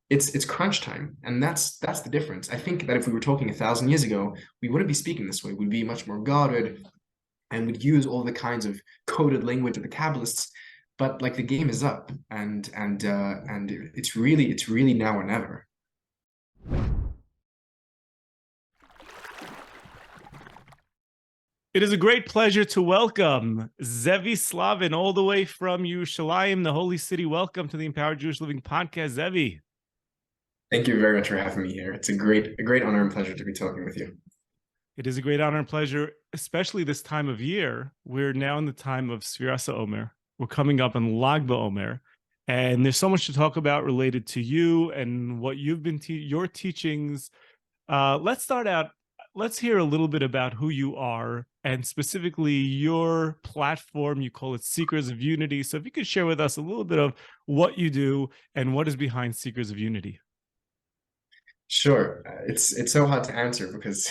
it's crunch time, and that's the difference. I think that if we were talking 1,000 years ago, we wouldn't be speaking this way. We'd be much more guarded, and would use all the kinds of coded language of the Kabbalists. But like the game is up, and it's really now or never. It is a great pleasure to welcome Zevi Slavin all the way from Yerushalayim, the Holy City. Welcome to the Empowered Jewish Living Podcast, Zevi. Thank you very much for having me here. It's a great honor and pleasure to be talking with you. It is a great honor and pleasure, especially this time of year. We're now in the time of Sfiras HaOmer. We're coming up on Lag BaOmer, and there's so much to talk about related to you and what you've been your teachings. Let's start out. Let's hear a little bit about who you are and specifically your platform. You call it Seekers of Unity. So if you could share with us a little bit of what you do and what is behind Seekers of Unity. Sure. It's so hard to answer because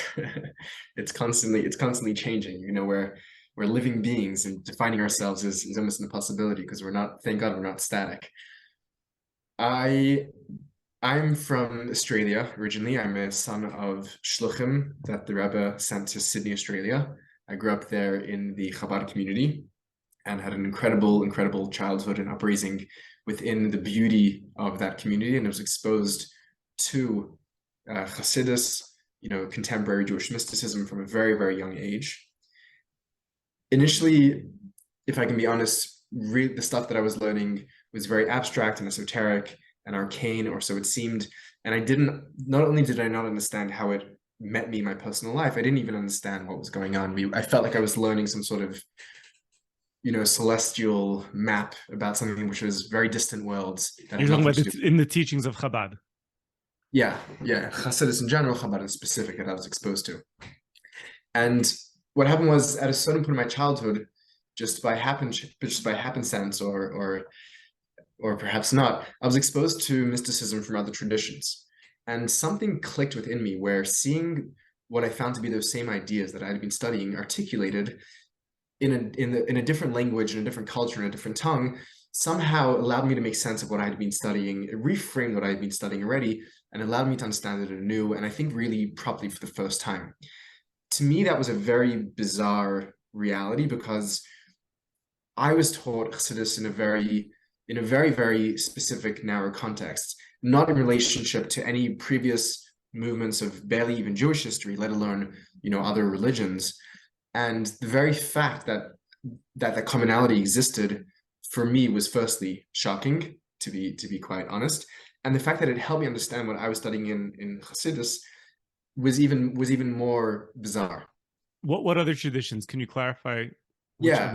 it's constantly changing. You know, we're living beings, and defining ourselves is almost an impossibility because thank God we're not static. I'm from Australia originally. I'm a son of Shluchim that the Rabbi sent to Sydney, Australia. I grew up there in the Chabad community and had an incredible childhood and upbringing within the beauty of that community, and I was exposed to Hasidus, contemporary Jewish mysticism from a very young age. Initially, if I can be honest, the stuff that I was learning was very abstract and esoteric and arcane, or so it seemed. And not only did I not understand how it met me in my personal life, I didn't even understand what was going on. I felt like I was learning some sort of, celestial map about something which was very distant worlds. You're talking about in the teachings of Chabad. Yeah. Hasidus in general, Chabad in specific, that I was exposed to. And what happened was, at a certain point in my childhood, just by happenstance, or perhaps not, I was exposed to mysticism from other traditions. And something clicked within me where seeing what I found to be those same ideas that I had been studying articulated in a different language, in a different culture, in a different tongue, somehow allowed me to make sense of what I had been studying. It reframed what I had been studying already and allowed me to understand it anew, and I think really properly for the first time. To me, that was a very bizarre reality because I was taught Chassidus in a very specific, narrow context, not in relationship to any previous movements of barely even Jewish history, let alone, other religions. And the very fact that that commonality existed for me was firstly shocking, to be quite honest. And the fact that it helped me understand what I was studying in Hasidus was even more bizarre. What other traditions? Can you clarify? Yeah.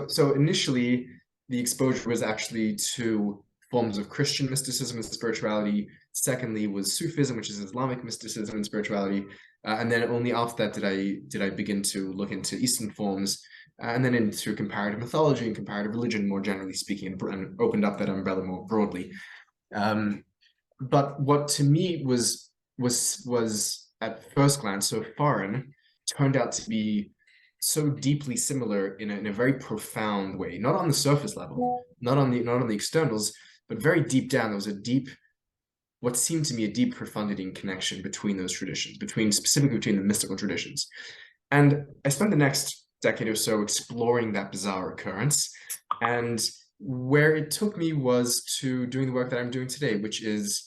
So initially, the exposure was actually to forms of Christian mysticism and spirituality. Secondly, was Sufism, which is Islamic mysticism and spirituality. And then only after that did I begin to look into Eastern forms, and then into comparative mythology and comparative religion, more generally speaking, and opened up that umbrella more broadly. But what to me was at first glance so foreign, turned out to be so deeply similar in a very profound way, not on the surface level, not on the externals, but very deep down. There was what seemed to me a deep profundity and connection between those traditions, specifically between the mystical traditions. And I spent the next decade or so exploring that bizarre occurrence. And where it took me was to doing the work that I'm doing today, which is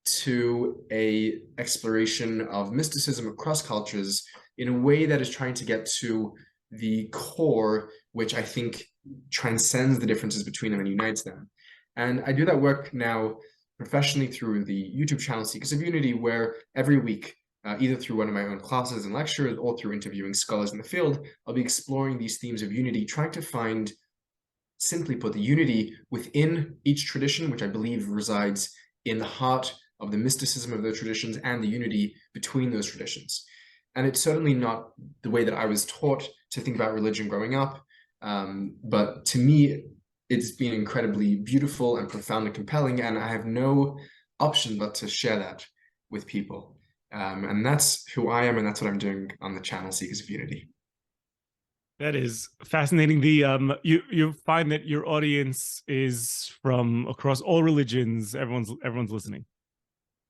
to a exploration of mysticism across cultures in a way that is trying to get to the core, which I think transcends the differences between them and unites them. And I do that work now professionally through the YouTube channel Seekers of Unity, where every week, either through one of my own classes and lectures or through interviewing scholars in the field, I'll be exploring these themes of unity, trying to find, simply put, the unity within each tradition, which I believe resides in the heart of the mysticism of those traditions and the unity between those traditions. And it's certainly not the way that I was taught to think about religion growing up, but to me, it's been incredibly beautiful and profound and compelling, and I have no option but to share that with people. And that's who I am, and that's what I'm doing on the channel Seekers of Unity. That is fascinating. The you find that your audience is from across all religions. Everyone's listening.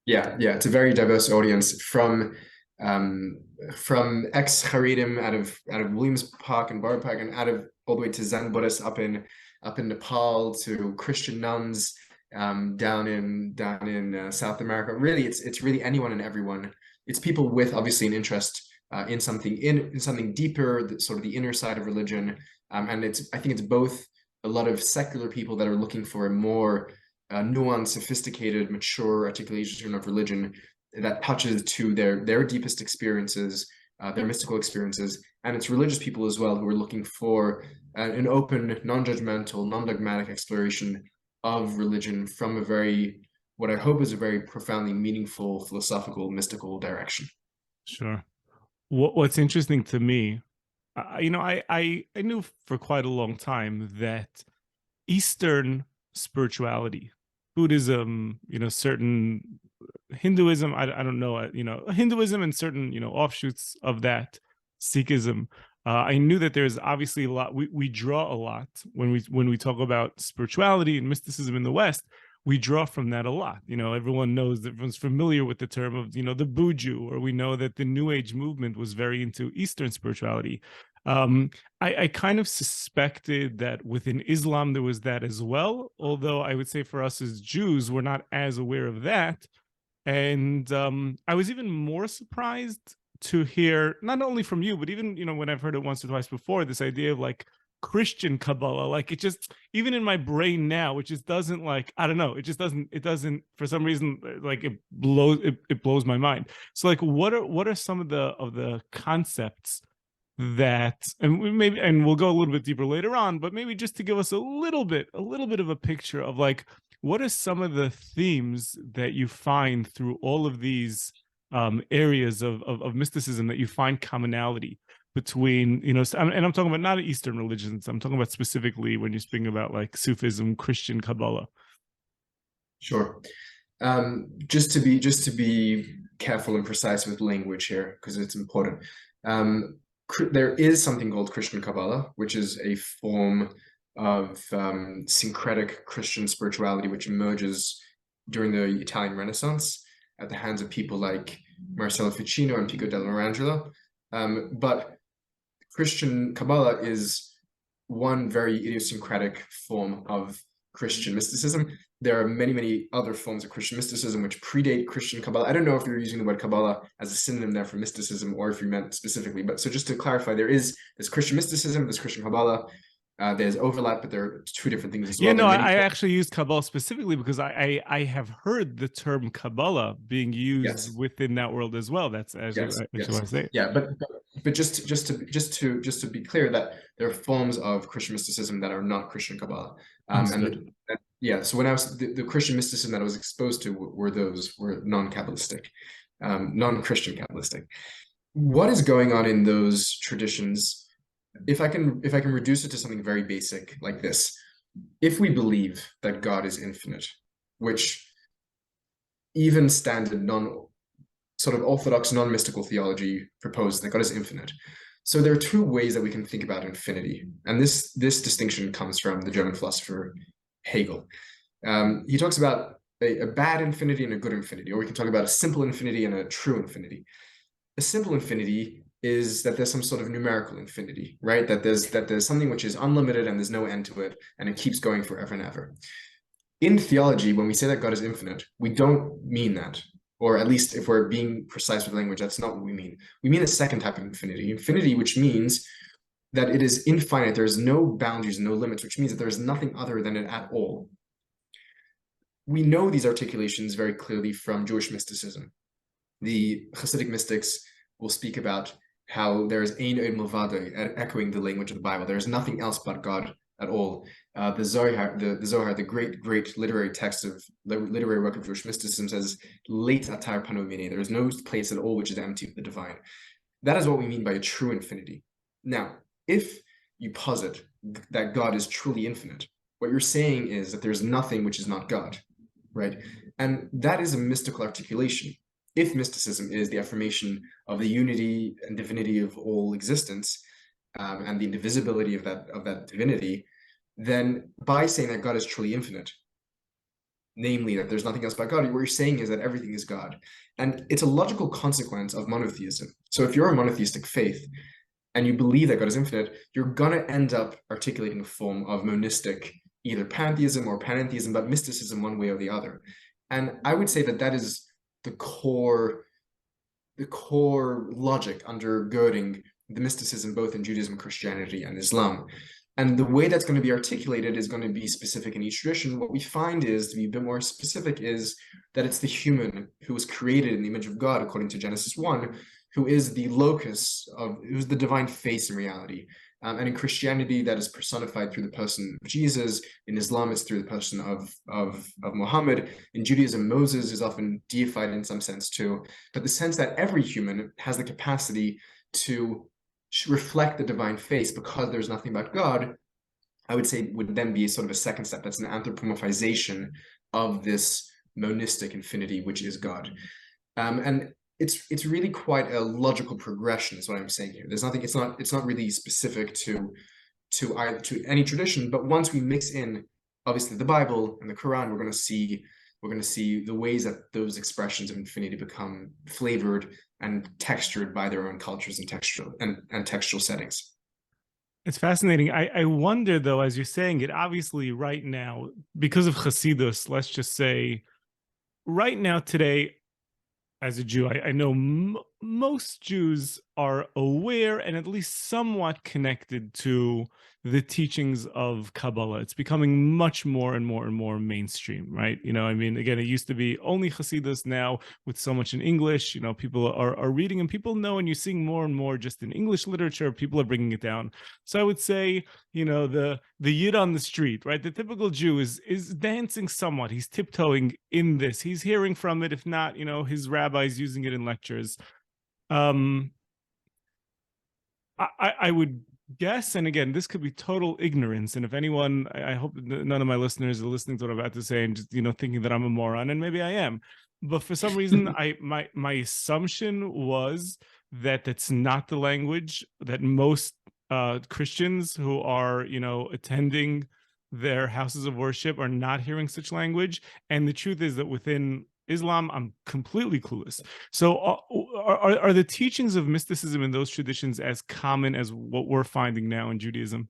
Yeah, yeah, it's a very diverse audience from ex-Haredim out of Williams Park and Borough Park, and out of all the way to Zen Buddhists up in Nepal, to Christian nuns down in South America. Really, it's really anyone and everyone. It's people with obviously an interest in something deeper, sort of the inner side of religion, and I think it's both a lot of secular people that are looking for a more nuanced, sophisticated, mature articulation of religion that touches to their deepest experiences, their mystical experiences, and it's religious people as well who are looking for an open, non-judgmental, non-dogmatic exploration of religion from what I hope is a very profoundly meaningful, philosophical, mystical direction. Sure. What's interesting to me, I knew for quite a long time that Eastern spirituality, Buddhism, certain Hinduism, I don't know, Hinduism and certain, offshoots of that, Sikhism. I knew that there's obviously a lot. We draw a lot when we talk about spirituality and mysticism in the West. We draw from that a lot. Everyone knows, everyone's familiar with the term of, the Buju, or we know that the New Age movement was very into Eastern spirituality. I kind of suspected that within Islam there was that as well, although I would say for us as Jews, we're not as aware of that. And I was even more surprised to hear, not only from you, but even, when I've heard it once or twice before, this idea of like Christian Kabbalah. Like, it just, even in my brain now, it just doesn't, like, I don't know, it doesn't for some reason, like, it blows my mind. So like, what are some of the concepts that, and we'll go a little bit deeper later on, but maybe just to give us a little bit of a picture of like, what are some of the themes that you find through all of these areas of mysticism that you find commonality between, and I'm talking about not Eastern religions, I'm talking about specifically when you're speaking about like Sufism, Christian Kabbalah. Sure. Just to be careful and precise with language here, because it's important. There is something called Christian Kabbalah, which is a form of syncretic Christian spirituality, which emerges during the Italian Renaissance at the hands of people like Marcello Ficino and Pico dell'Arcangelo. But Christian Kabbalah is one very idiosyncratic form of Christian mysticism. There are many, many other forms of Christian mysticism which predate Christian Kabbalah. I don't know if you're using the word Kabbalah as a synonym there for mysticism, or if you meant specifically, but so just to clarify, there's Christian mysticism, there's Christian Kabbalah, there's overlap, but there are two different things as well. Yeah, no, I actually used Kabbalah specifically because I have heard the term Kabbalah being used within that world as well. That's actually what I say. Yeah, but just to be clear, that there are forms of Christian mysticism that are not Christian Kabbalah. So when I was the Christian mysticism that I was exposed to were non-Kabbalistic, non-Christian Kabbalistic. What is going on in those traditions? If I can reduce it to something very basic like this: if we believe that God is infinite, which even standard sort of orthodox non-mystical theology proposes that God is infinite. So there are two ways that we can think about infinity, and this distinction comes from the German philosopher Hegel. He talks about a bad infinity and a good infinity, or we can talk about a simple infinity and a true infinity. A simple infinity is that there's some sort of numerical infinity, right? That there's something which is unlimited and there's no end to it, and it keeps going forever and ever. In theology, when we say that God is infinite, we don't mean that. Or at least if we're being precise with language, that's not what we mean. We mean a second type of infinity, which means that it is infinite. There's no boundaries, no limits, which means that there's nothing other than it at all. We know these articulations very clearly from Jewish mysticism. The Hasidic mystics will speak about how there is Ein Od Milvado, echoing the language of the Bible. There is nothing else but God at all. The Zohar, the great literary text of literary work of Jewish mysticism, says Leit atar panu mine. There is no place at all which is empty of the divine. That is what we mean by a true infinity. Now, if you posit that God is truly infinite, what you're saying is that there's nothing which is not God, right? And that is a mystical articulation. If mysticism is the affirmation of the unity and divinity of all existence, and the indivisibility of that divinity, then by saying that God is truly infinite, namely that there's nothing else but God, what you're saying is that everything is God. And it's a logical consequence of monotheism. So if you're a monotheistic faith and you believe that God is infinite, you're going to end up articulating a form of monistic, either pantheism or panentheism, but mysticism one way or the other. And I would say that that is the core logic undergirding the mysticism both in Judaism, Christianity, and Islam. And the way that's going to be articulated is going to be specific in each tradition. What we find is, to be a bit more specific, is that it's the human who was created in the image of God, according to Genesis 1, who is the locus of, who's the divine face in reality. And in Christianity, that is personified through the person of Jesus. In Islam, it's through the person of Muhammad. In Judaism, Moses is often deified in some sense too. But the sense that every human has the capacity to reflect the divine face because there's nothing but God, I would say would then be sort of a second step. That's an anthropomorphization of this monistic infinity, which is God. And it's really quite a logical progression, is what I'm saying here. There's nothing, it's not really specific to any tradition, but once we mix in obviously the Bible and the Quran, we're going to see the ways that those expressions of infinity become flavored and textured by their own cultures and textual settings. It's fascinating. I wonder, though, as you're saying it, obviously right now, because of Hasidus, let's just say, right now, today, as a Jew, I know most Jews are aware and at least somewhat connected to the teachings of Kabbalah. It's becoming much more and more and more mainstream, right? You know, I mean, again, it used to be only Hasidus. Now, with so much in English, you know, people are reading and people know, and you're seeing more and more just in English literature, people are bringing it down. So I would say, you know, the Yid on the street, right? The typical Jew is dancing somewhat. He's tiptoeing in this. He's hearing from it. If not, you know, his rabbi's using it in lectures. I would guess, and again, this could be total ignorance, and if anyone, I hope none of my listeners are listening to what I'm about to say and just, you know, thinking that I'm a moron, and maybe I am, but for some reason my assumption was that that's not the language that most Christians who are, you know, attending their houses of worship are not hearing such language. And the truth is that within Islam, I'm completely clueless. So are the teachings of mysticism in those traditions as common as what we're finding now in Judaism?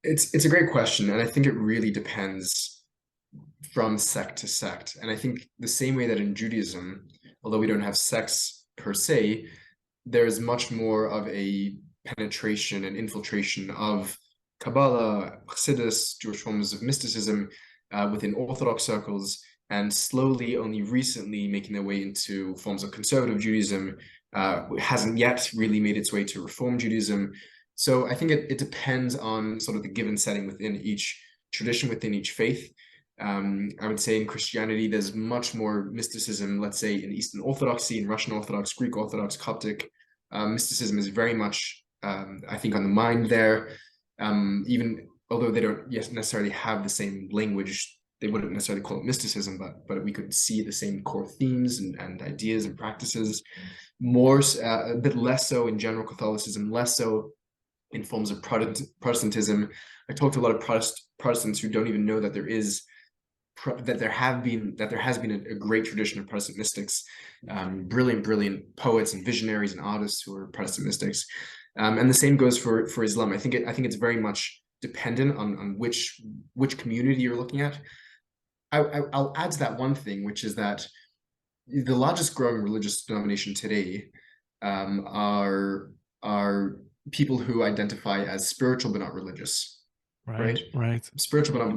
It's a great question, and I think it really depends from sect to sect. And I think the same way that in Judaism, although we don't have sects per se, there's much more of a penetration and infiltration of Kabbalah, Hasidus, Jewish forms of mysticism within Orthodox circles, and slowly, only recently, making their way into forms of conservative Judaism. Hasn't yet really made its way to Reform Judaism. So I think it depends on sort of the given setting within each tradition, within each faith. I would say in Christianity, there's much more mysticism, let's say in Eastern Orthodoxy, in Russian Orthodox, Greek Orthodox, Coptic. Mysticism is very much, I think, on the mind there. Even although they don't necessarily have the same language, they wouldn't necessarily call it mysticism, but we could see the same core themes and ideas and practices. More, a bit less so in general Catholicism, less so in forms of Protestantism. I talked to a lot of Protestants who don't even know that there has been a great tradition of Protestant mystics, brilliant poets and visionaries and artists who are Protestant mystics, and the same goes for Islam. I think it's very much dependent on which community you're looking at. I'll add to that one thing, which is that the largest growing religious denomination today are people who identify as spiritual but not religious. Right. Spiritual, but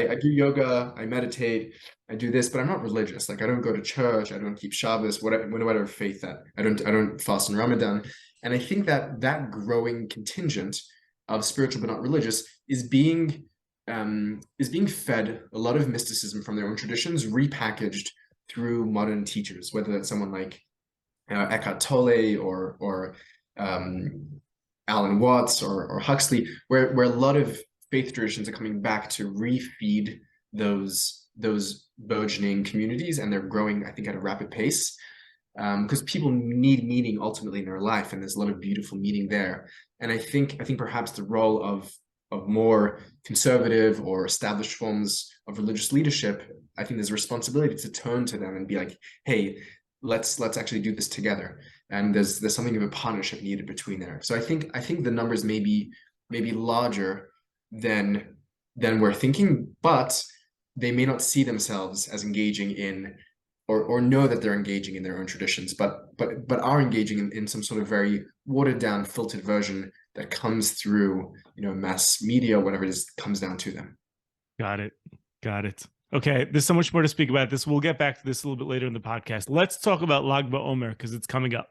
I do yoga, I meditate, I do this, but I'm not religious. Like, I don't go to church, I don't keep Shabbos, whatever faith that I don't fast in Ramadan. And I think that growing contingent of spiritual but not religious is being fed a lot of mysticism from their own traditions, repackaged through modern teachers, whether that's someone like Eckhart Tolle or Alan Watts or Huxley, where a lot of faith traditions are coming back to refeed those burgeoning communities, and they're growing, I think, at a rapid pace. because people need meaning ultimately in their life, and there's a lot of beautiful meaning there. And I think perhaps the role of more conservative or established forms of religious leadership, I think there's a responsibility to turn to them and be like, hey, let's actually do this together. And there's something of a partnership needed between there. So I think the numbers may be larger than we're thinking, but they may not see themselves as engaging in or know that they're engaging in their own traditions, but are engaging in some sort of very watered down, filtered version that comes through, mass media, whatever it is, comes down to them. Got it. Okay, there's so much more to speak about this. We'll get back to this a little bit later in the podcast. Let's talk about Lag BaOmer because it's coming up.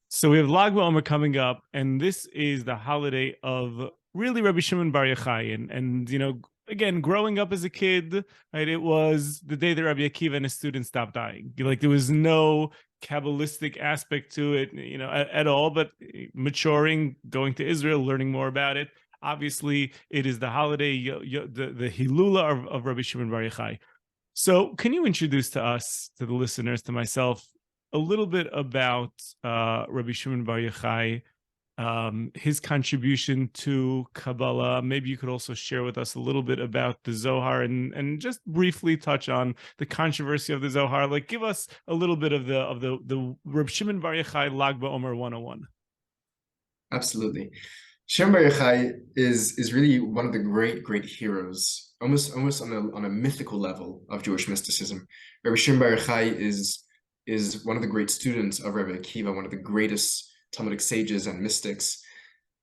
So we have Lag BaOmer coming up, and this is the holiday of really Rabbi Shimon Bar Yochai. And again, growing up as a kid, right, it was the day that Rabbi Akiva and his students stopped dying. Like there was no Kabbalistic aspect to it, at all, but maturing, going to Israel, learning more about it. Obviously, it is the holiday, the Hilula of Rabbi Shimon Bar Yochai. So can you introduce to us, to the listeners, to myself, a little bit about Rabbi Shimon Bar Yochai, his contribution to Kabbalah? Maybe you could also share with us a little bit about the Zohar and just briefly touch on the controversy of the Zohar. Like, give us a little bit of the Rabbi Shimon Bar Yochai Lag BaOmer 101. Absolutely. Shimon Bar Yochai is really one of the great heroes, almost on a mythical level of Jewish mysticism. Rabbi Shimon Bar Yochai is one of the great students of Rabbi Akiva, one of the greatest Talmudic sages and mystics.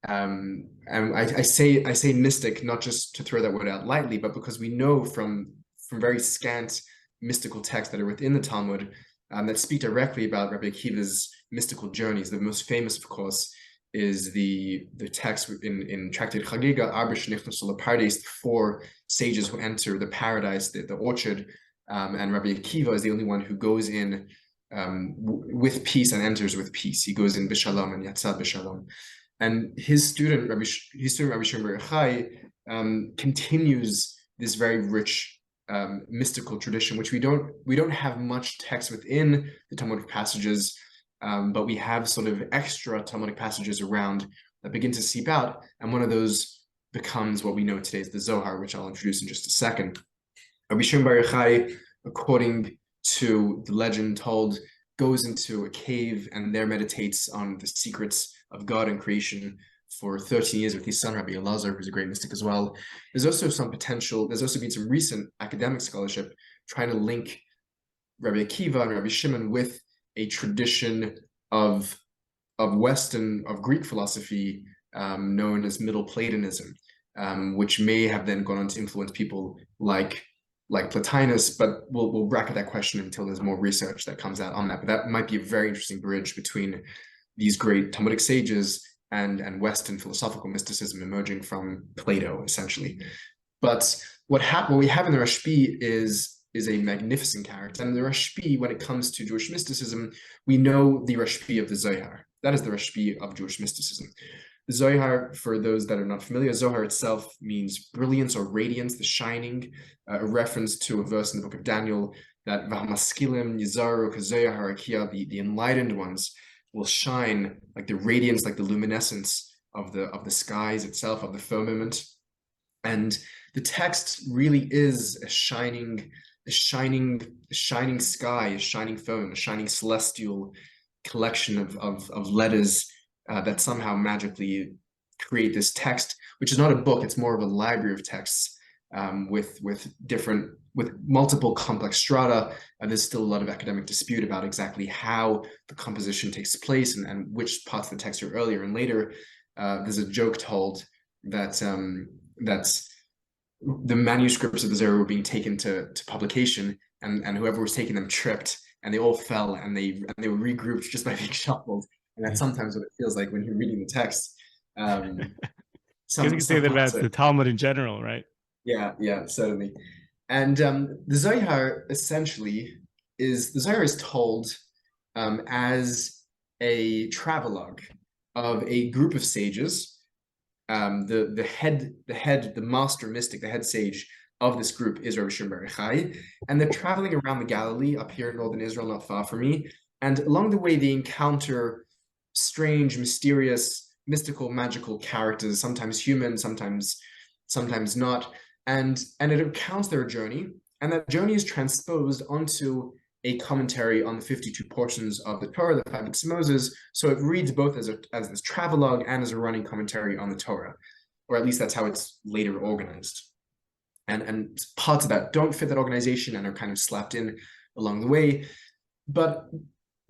And I say mystic not just to throw that word out lightly, but because we know from very scant mystical texts that are within the Talmud that speak directly about Rabbi Akiva's mystical journeys. The most famous, of course, is the text in Tractate Chagiga, Arba Shenichnasu Lepardes, the 4 sages who enter the paradise, the orchard, and Rabbi Akiva is the only one who goes in with peace and enters with peace. He goes in b'shalom and yatsa b'shalom. And his student Rabbi Shimon Bar Yochai continues this very rich mystical tradition, which we don't have much text within the Talmudic passages, but we have sort of extra Talmudic passages around that begin to seep out. And one of those becomes what we know today as the Zohar, which I'll introduce in just a second. Rabbi Shimon Bar Yochai, according to the legend told, goes into a cave and there meditates on the secrets of God and creation for 13 years with his son, Rabbi Elazar, who's a great mystic as well. There's also been some recent academic scholarship trying to link Rabbi Akiva and Rabbi Shimon with a tradition of Greek philosophy known as Middle Platonism, which may have then gone on to influence people like Plotinus, but we'll bracket that question until there's more research that comes out on that. But that might be a very interesting bridge between these great Talmudic sages and Western philosophical mysticism emerging from Plato, essentially. But what we have in the Rashbi is a magnificent character. And the Rashbi, when it comes to Jewish mysticism, we know the Rashbi of the Zohar. That is the Rashbi of Jewish mysticism. The Zohar, for those that are not familiar, Zohar itself means brilliance or radiance, the shining, a reference to a verse in the book of Daniel that V'hamaskilim yizaru kazoyah harakia, the enlightened ones will shine like the radiance, like the luminescence of the skies itself, of the firmament. And the text really is a shining sky, a shining firmament, a shining celestial collection of letters that somehow magically create this text, which is not a book, it's more of a library of texts with multiple complex strata. There's still a lot of academic dispute about exactly how the composition takes place and which parts of the text are earlier and later. There's a joke told that the manuscripts of the Zohar were being taken to publication, and whoever was taking them tripped, and they all fell, and they were regrouped just by being shuffled. And that's sometimes what it feels like when you're reading the text. You can say that about the Talmud in general, right? Yeah, certainly. And the Zohar essentially is told as a travelogue of a group of sages. The master mystic, the head sage of this group is Rabbi Shimon Bar Yochai, and they're traveling around the Galilee up here in northern Israel, not far from me. And along the way, they encounter strange, mysterious, mystical, magical characters, sometimes human, sometimes not. And it recounts their journey. And that journey is transposed onto a commentary on the 52 portions of the Torah, the 5 books of Moses. So it reads both as this travelogue and as a running commentary on the Torah, or at least that's how it's later organized. And parts of that don't fit that organization and are kind of slapped in along the way. But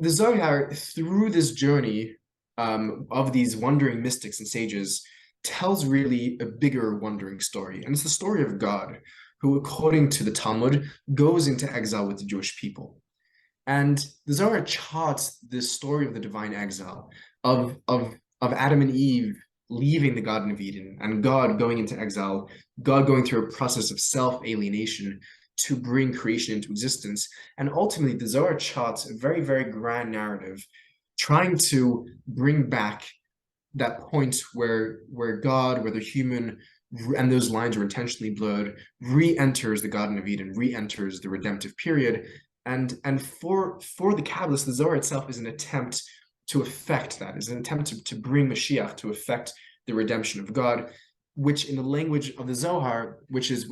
the Zohar, through this journey of these wandering mystics and sages, tells really a bigger wandering story. And it's the story of God, who, according to the Talmud, goes into exile with the Jewish people. And the Zohar charts this story of the divine exile, of Adam and Eve leaving the Garden of Eden, and God going into exile, God going through a process of self-alienation to bring creation into existence. And ultimately, the Zohar charts a very, very grand narrative, trying to bring back that point where God, whether human, and those lines are intentionally blurred, re-enters the Garden of Eden, re-enters the redemptive period. And for the Kabbalists, the Zohar itself is an attempt to effect that, is an attempt to bring Mashiach, to effect the redemption of God, which in the language of the Zohar, which is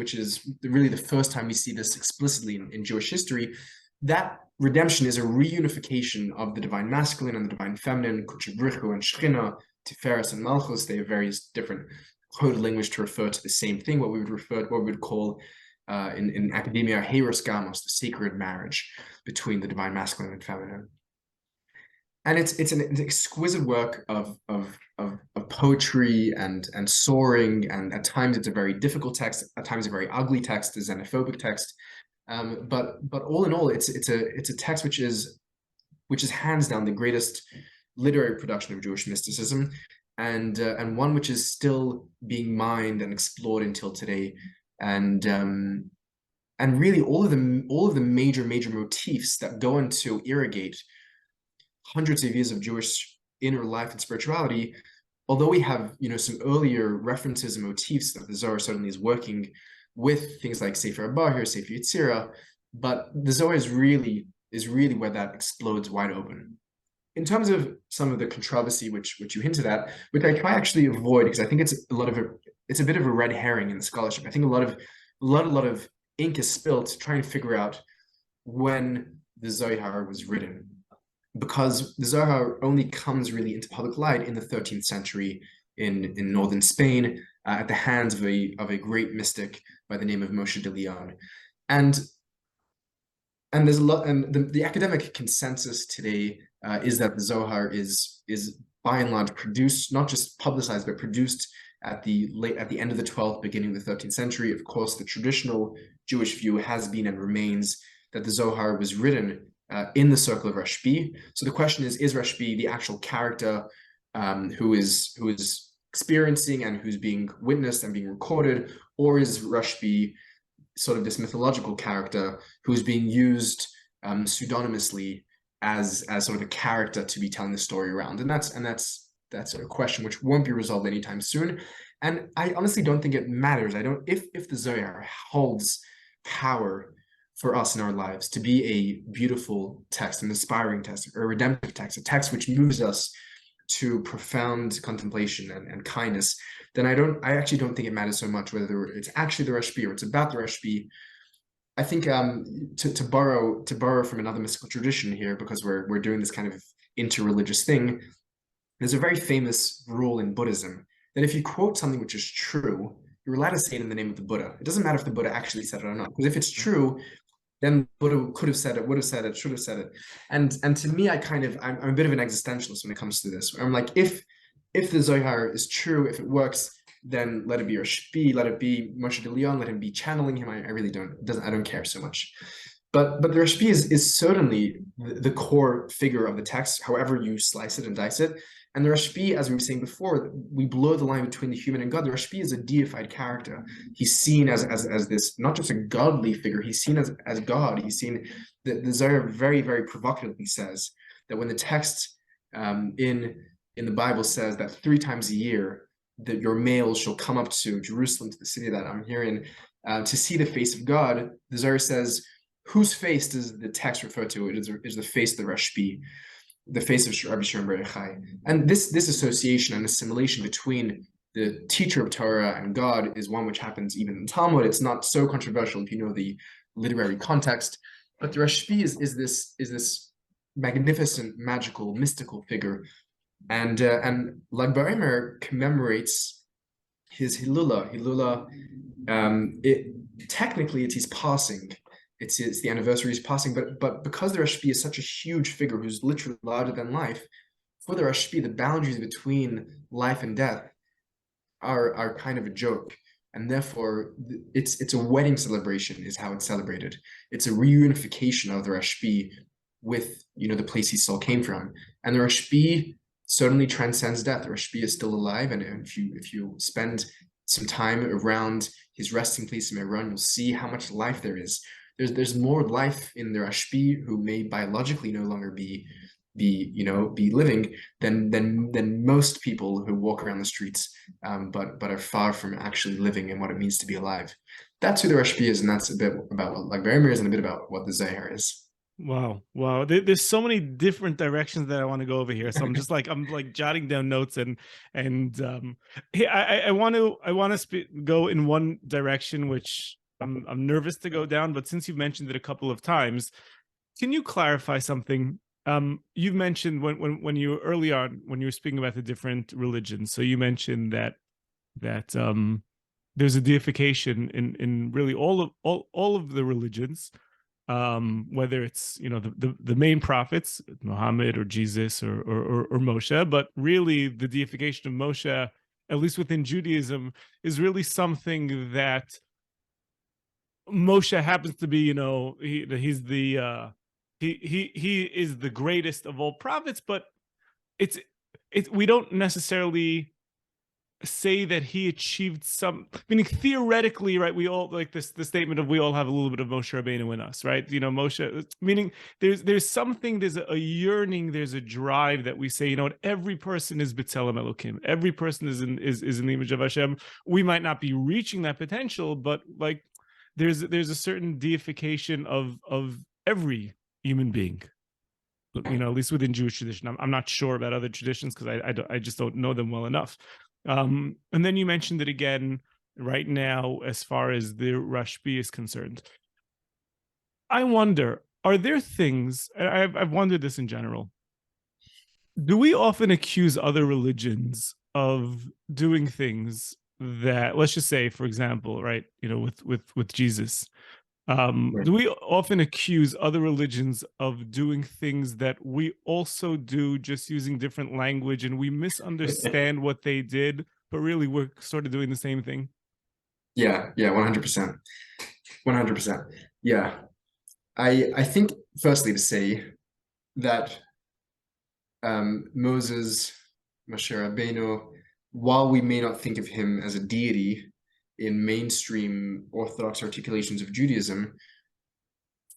really the first time we see this explicitly in Jewish history, that redemption is a reunification of the divine masculine and the divine feminine, Kuchabrichu and Shechina, Tiferes and Malchus. They have various different coded language to refer to the same thing, what we would call in academia, Heiros Gamos, the sacred marriage between the divine masculine and feminine. And it's an exquisite work of poetry and soaring, and at times it's a very difficult text, at times a very ugly text, a xenophobic text. But all in all, it's a text which is hands down the greatest literary production of Jewish mysticism, and one which is still being mined and explored until today. And really all of the major motifs that go on to irrigate hundreds of years of Jewish inner life and spirituality, although we have some earlier references and motifs that the Zohar certainly is working with, things like Sefer Abba here, Sefer Yetzirah, but the Zohar is really where that explodes wide open. In terms of some of the controversy which you hinted at, which I try actually avoid, because I think it's a bit of a red herring in the scholarship. I think a lot of ink is spilt trying to figure out when the Zohar was written, because the Zohar only comes really into public light in the 13th century in northern Spain at the hands of a great mystic by the name of Moshe de Leon. And there's a lot, and the academic consensus today is that the Zohar is by and large produced, not just publicized, but produced at the end of the 12th, beginning of the 13th century. Of course, the traditional Jewish view has been and remains that the Zohar was written in the circle of Rashbi. So the question is Rashbi the actual character who is experiencing and who's being witnessed and being recorded, or is Rashbi sort of this mythological character who's being used pseudonymously as sort of a character to be telling the story around? And that's a question which won't be resolved anytime soon. And I honestly don't think it matters. If the Zohar holds power for us in our lives to be a beautiful text, an inspiring text, or a redemptive text, a text which moves us to profound contemplation and kindness, then I actually don't think it matters so much whether it's actually the Rashbi or it's about the Rashbi. I think to borrow from another mystical tradition here, because we're doing this kind of interreligious thing, there's a very famous rule in Buddhism that if you quote something which is true, you're allowed to say it in the name of the Buddha. It doesn't matter if the Buddha actually said it or not, because if it's true, then Buddha could have said it, would have said it, should have said it. And to me, I'm a bit of an existentialist when it comes to this. I'm like, if the Zohar is true, if it works, then let it be Rashbi, let it be Moshe de Leon, let him be channeling him. I really don't care so much. But the Rashbi is certainly the core figure of the text, however you slice it and dice it. And the Rashbi, as we were saying before, we blur the line between the human and God. The Rashbi is a deified character. He's seen as this, not just a godly figure, he's seen as God. He's seen, the Zohar very, very provocatively says that when the text in the Bible says that 3 times a year that your males shall come up to Jerusalem, to the city that I'm here in, to see the face of God, the Zohar says whose face does the text refer to? It is the face of the Rashbi, the face of Rabbi Shimon bar Yochai. And this association and assimilation between the teacher of Torah and God is one which happens even in Talmud. It's not so controversial if you know the literary context. But the Rashbi is this magnificent, magical, mystical figure, and Lag BaOmer commemorates his Hilula. Technically it's his passing. It's the anniversary of his passing, but because the Rashbi is such a huge figure who's literally larger than life, for the Rashbi, the boundaries between life and death are kind of a joke, and therefore it's a wedding celebration is how it's celebrated. It's a reunification of the Rashbi with the place his soul came from, and the Rashbi certainly transcends death. The Rashbi is still alive, and if you spend some time around his resting place in Arin, you'll see how much life there is. There's more life in the Rashbi, who may biologically no longer be living, than most people who walk around the streets, but are far from actually living and what it means to be alive. That's who the Rashbi is, and that's a bit about what Lag BaOmer is, and a bit about what the Zohar is. Wow. There's so many different directions that I want to go over here. So I'm just I'm jotting down notes, and I want to go in one direction, which I'm nervous to go down. But since you've mentioned it a couple of times, can you clarify something? You've mentioned when you early on, when you were speaking about the different religions. So you mentioned that there's a deification in really all of the religions. Whether it's the main prophets, Muhammad or Jesus or Moshe, but really the deification of Moshe, at least within Judaism, is really something that Moshe happens to be. He's the he is the greatest of all prophets, but we don't necessarily say that he achieved some, meaning theoretically, right? We all the statement of we all have a little bit of Moshe Rabbeinu in us, right? Moshe, meaning there's something, there's a yearning, there's a drive that we say, every person is B'Tselem Elokim, every person is in the image of Hashem. We might not be reaching that potential, but there's a certain deification of every human being. At least within Jewish tradition. I'm not sure about other traditions because I just don't know them well enough. And then you mentioned it again right now as far as the Rashbi is concerned. I wonder, are there things, I've wondered this in general, do we often accuse other religions of doing things that, let's just say, for example, right, with Jesus, Right. do we often accuse other religions of doing things that we also do, just using different language, and we misunderstand what they did, but really we're sort of doing the same thing? Yeah, 100%. 100%. Yeah. I think firstly to say that Moses, Moshe Rabbeinu, while we may not think of him as a deity in mainstream Orthodox articulations of Judaism,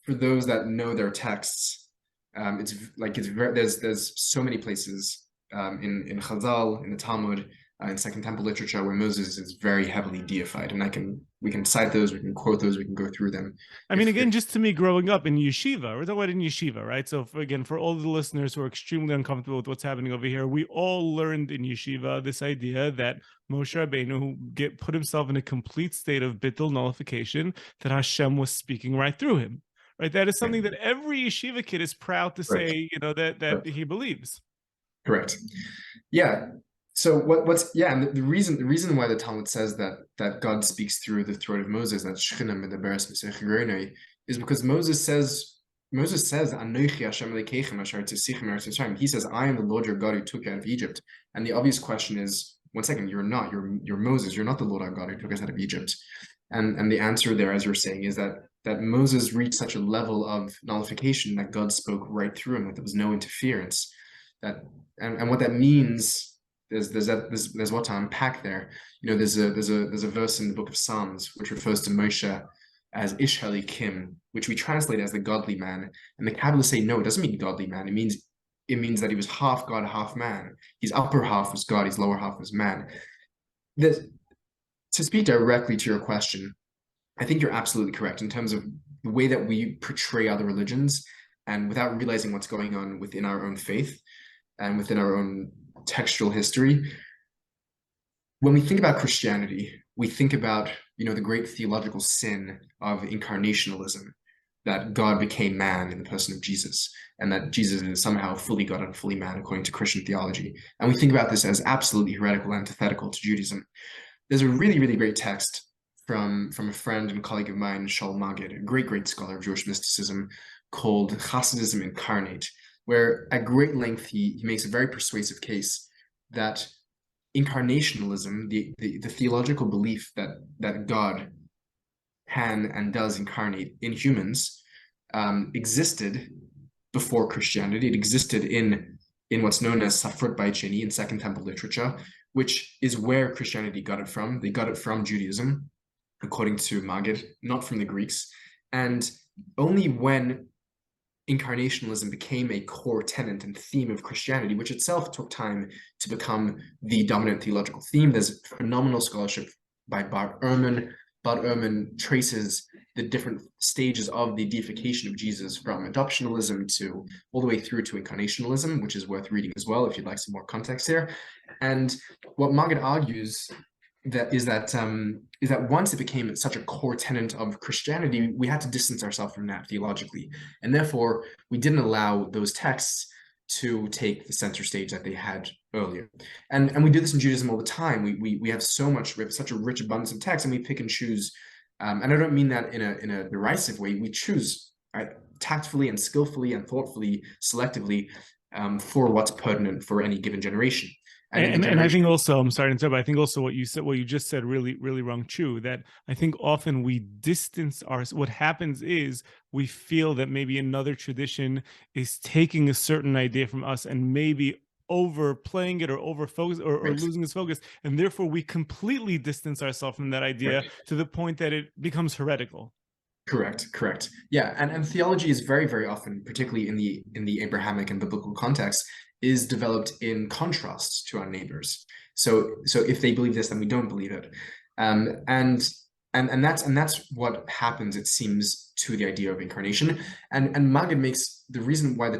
for those that know their texts, there's so many places in Chazal, in the Talmud, in Second Temple literature where Moses is very heavily deified, and we can cite those, we can quote those, we can go through them. I mean, again, just to me, growing up in yeshiva, we're talking about in yeshiva, right? So for all the listeners who are extremely uncomfortable with what's happening over here, we all learned in yeshiva this idea that Moshe Rabbeinu put himself in a complete state of bittul, nullification, that Hashem was speaking right through him, right? That is something that every yeshiva kid is proud to say, that he believes. Correct. Yeah. So and the reason why the Talmud says that God speaks through the throat of Moses, that Shechina medaberes b'sech, is because Moses says Anochi Hashem Elokeichem asher tzisichem eretz Mitzrayim. He says, I am the Lord your God who took you out of Egypt. And the obvious question is, one second, you're Moses, you're not the Lord our God who took us out of Egypt. And the answer there, as you're saying, is that Moses reached such a level of nullification that God spoke right through him, that there was no interference. And what that means, there's what to unpack there. There's a verse in the book of Psalms which refers to Moshe as Ish Halikim, which we translate as the godly man. And the Kabbalists say, no, it doesn't mean godly man. It means that he was half God, half man. His upper half was God, his lower half was man. To speak directly to your question, I think you're absolutely correct in terms of the way that we portray other religions, and without realizing what's going on within our own faith and within our own textual history. When we think about Christianity, we think about, the great theological sin of incarnationalism, that God became man in the person of Jesus, and that Jesus is somehow fully God and fully man according to Christian theology. And we think about this as absolutely heretical, antithetical to Judaism. There's a really, really great text from a friend and colleague of mine, Shaul Magid, a great, great scholar of Jewish mysticism, called Hasidism Incarnate, where at great length he makes a very persuasive case that incarnationalism, the theological belief that God can and does incarnate in humans, existed before Christianity. It existed in what's known as Safrut Beit Sheni, in Second Temple literature, which is where Christianity got it from. They got it from Judaism, according to Magid, not from the Greeks. And only when incarnationalism became a core tenet and theme of Christianity, which itself took time to become the dominant theological theme. There's phenomenal scholarship by Bart Ehrman. Bart Ehrman traces the different stages of the deification of Jesus, from adoptionalism to all the way through to incarnationalism, which is worth reading as well if you'd like some more context here. And what Magid argues is that once it became such a core tenet of Christianity, we had to distance ourselves from that theologically, and therefore we didn't allow those texts to take the center stage that they had earlier. And we do this in Judaism all the time. We have such a rich abundance of text, and we pick and choose. And I don't mean that in a derisive way. We choose tactfully and skillfully and thoughtfully, selectively, for what's pertinent for any given generation. And I think also, I'm sorry to interrupt, but I think also what you just said really, really rung true, that I think often we distance what happens is we feel that maybe another tradition is taking a certain idea from us and maybe overplaying it or overfocus or losing its focus, and therefore we completely distance ourselves from that idea to the point that it becomes heretical. Correct. Yeah, and theology is very, very often, particularly in the Abrahamic and biblical context, is developed in contrast to our neighbors. So if they believe this, then we don't believe it, and that's what happens, it seems, to the idea of incarnation. And Magid makes the reason why the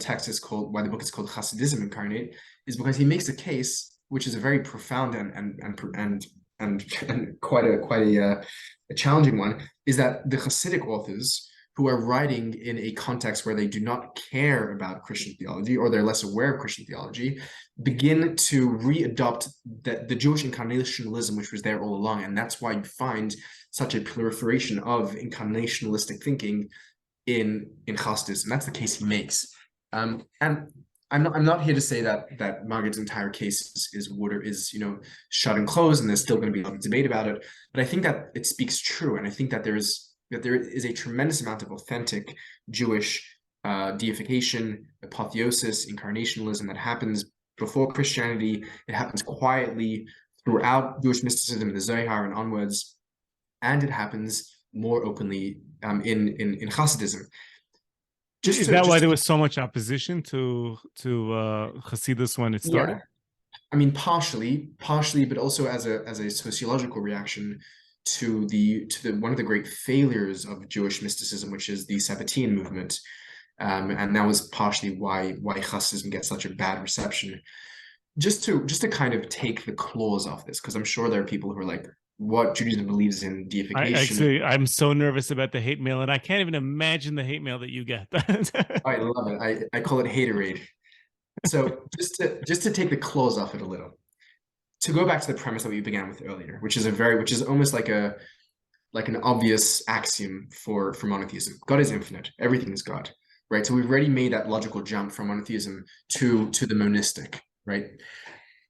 book is called Hasidism Incarnate is because he makes a case which is a very profound and quite a challenging one, is that the Hasidic authors, who are writing in a context where they do not care about Christian theology, or they're less aware of Christian theology, begin to readopt the Jewish incarnationalism, which was there all along. And that's why you find such a proliferation of incarnationalistic thinking in Hasidism. And that's the case he makes. And I'm not here to say that Magid's entire case is shut and closed, and there's still going to be a lot of debate about it. But I think that it speaks true, and I think that there is a tremendous amount of authentic Jewish deification, apotheosis, incarnationalism that happens before Christianity. It happens quietly throughout Jewish mysticism, the Zohar and onwards, and it happens more openly in Hasidism. Is that why there was so much opposition to Hasidus when it started? Yeah. I mean, partially, but also as a sociological reaction to the one of the great failures of Jewish mysticism, which is the Sabbatean movement, and that was partially why Hasidism gets such a bad reception. Just to kind of take the claws off this, because I'm sure there are people who are like, what Judaism believes in deification. I'm so nervous about the hate mail, and I can't even imagine the hate mail that you get. I love it. I call it haterade. So just to take the claws off it a little, to go back to the premise that we began with earlier, which is almost like an obvious axiom for monotheism. God is infinite. Everything is God, right? So we've already made that logical jump from monotheism to the monistic, right?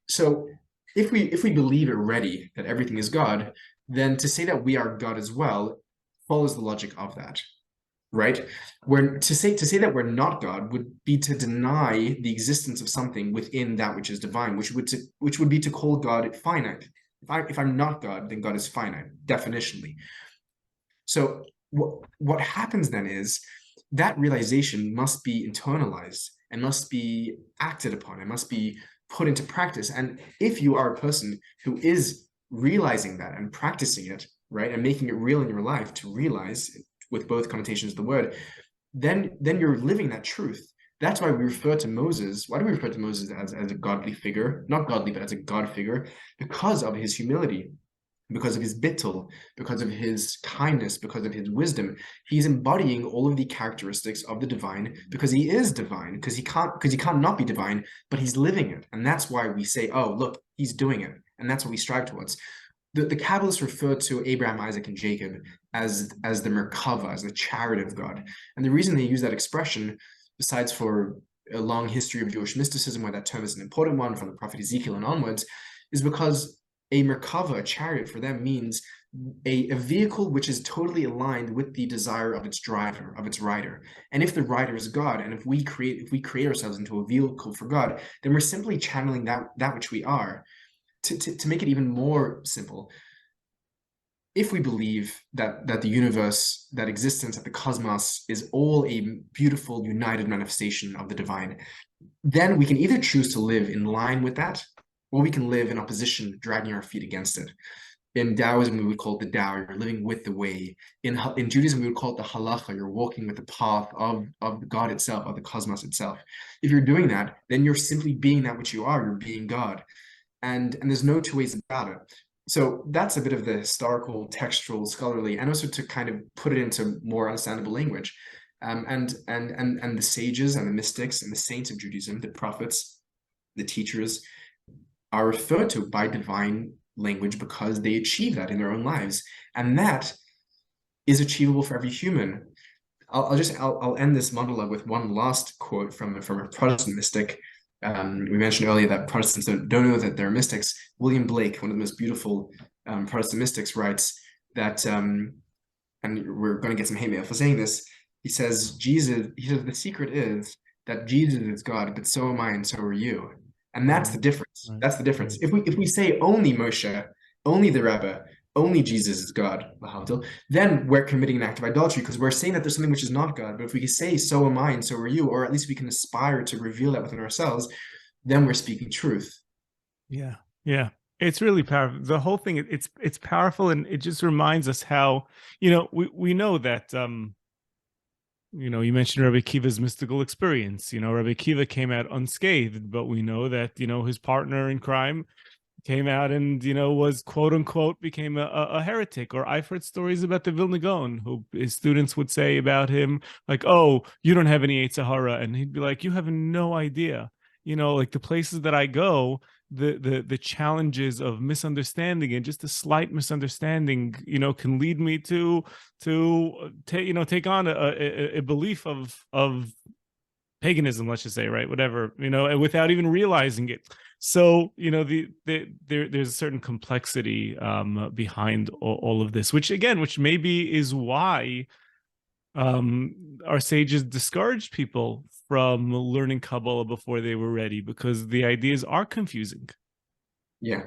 So if we believe already that everything is God, then to say that we are God as well follows the logic of that, right? Where to say that we're not God would be to deny the existence of something within that which is divine, which would be to call God finite. If I'm not God, then God is finite, definitionally. So what happens then is that realization must be internalized and must be acted upon. It must be put into practice. And if you are a person who is realizing that and practicing it, right, and making it real in your life, to realize with both connotations of the word, then you're living that truth. That's why we refer to Moses. Why do we refer to Moses as a godly figure? Not godly, but as a God figure, because of his humility, because of his bittul, because of his kindness, because of his wisdom. He's embodying all of the characteristics of the divine, because he is divine, because he can't not be divine, but he's living it. And that's why we say, oh, look, he's doing it. And that's what we strive towards. The Kabbalists refer to Abraham, Isaac, and Jacob as the Merkava, as the chariot of God. And the reason they use that expression, besides for a long history of Jewish mysticism, where that term is an important one from the prophet Ezekiel and onwards, is because a Merkava, a chariot, for them means a vehicle which is totally aligned with the desire of its driver, of its rider. And if the rider is God, and if we create ourselves into a vehicle for God, then we're simply channeling that which we are. To make it even more simple, if we believe that the universe, that existence, that the cosmos is all a beautiful, united manifestation of the divine, then we can either choose to live in line with that, or we can live in opposition, dragging our feet against it. In Taoism, we would call it the Tao, you're living with the way. In Judaism, we would call it the halacha, you're walking with the path of God itself, of the cosmos itself. If you're doing that, then you're simply being that which you are, you're being God. And there's no two ways about it. So that's a bit of the historical, textual, scholarly, and also to kind of put it into more understandable language. And the sages and the mystics and the saints of Judaism, the prophets, the teachers, are referred to by divine language because they achieve that in their own lives. And that is achievable for every human. I'll end this monologue with one last quote from a Protestant mystic. We mentioned earlier that Protestants don't know that they're mystics. William Blake, one of the most beautiful Protestant mystics, writes that, and we're going to get some hate mail for saying this, he says, the secret is that Jesus is God, but so am I and so are you. And that's the difference. Right. That's the difference. If we say only Moshe, only the Rebbe, only Jesus is God, then we're committing an act of idolatry, because we're saying that there's something which is not God. But if we can say, so am I and so are you, or at least we can aspire to reveal that within ourselves, then we're speaking truth. Yeah. Yeah. It's really powerful. The whole thing, it's powerful, and it just reminds us how, we know that, you mentioned Rabbi Akiva's mystical experience. Rabbi Akiva came out unscathed, but we know that, his partner in crime came out and, was quote unquote became a heretic. Or I've heard stories about the Vilna Gaon, who his students would say about him, like, oh, you don't have any jXaviErre. And he'd be like, you have no idea. Like the places that I go, the challenges of misunderstanding, and just a slight misunderstanding, can lead me to take on a belief of paganism, let's just say, right? Whatever, without even realizing it. So, there's a certain complexity behind all of this, which maybe is why our sages discouraged people from learning Kabbalah before they were ready, because the ideas are confusing. Yeah.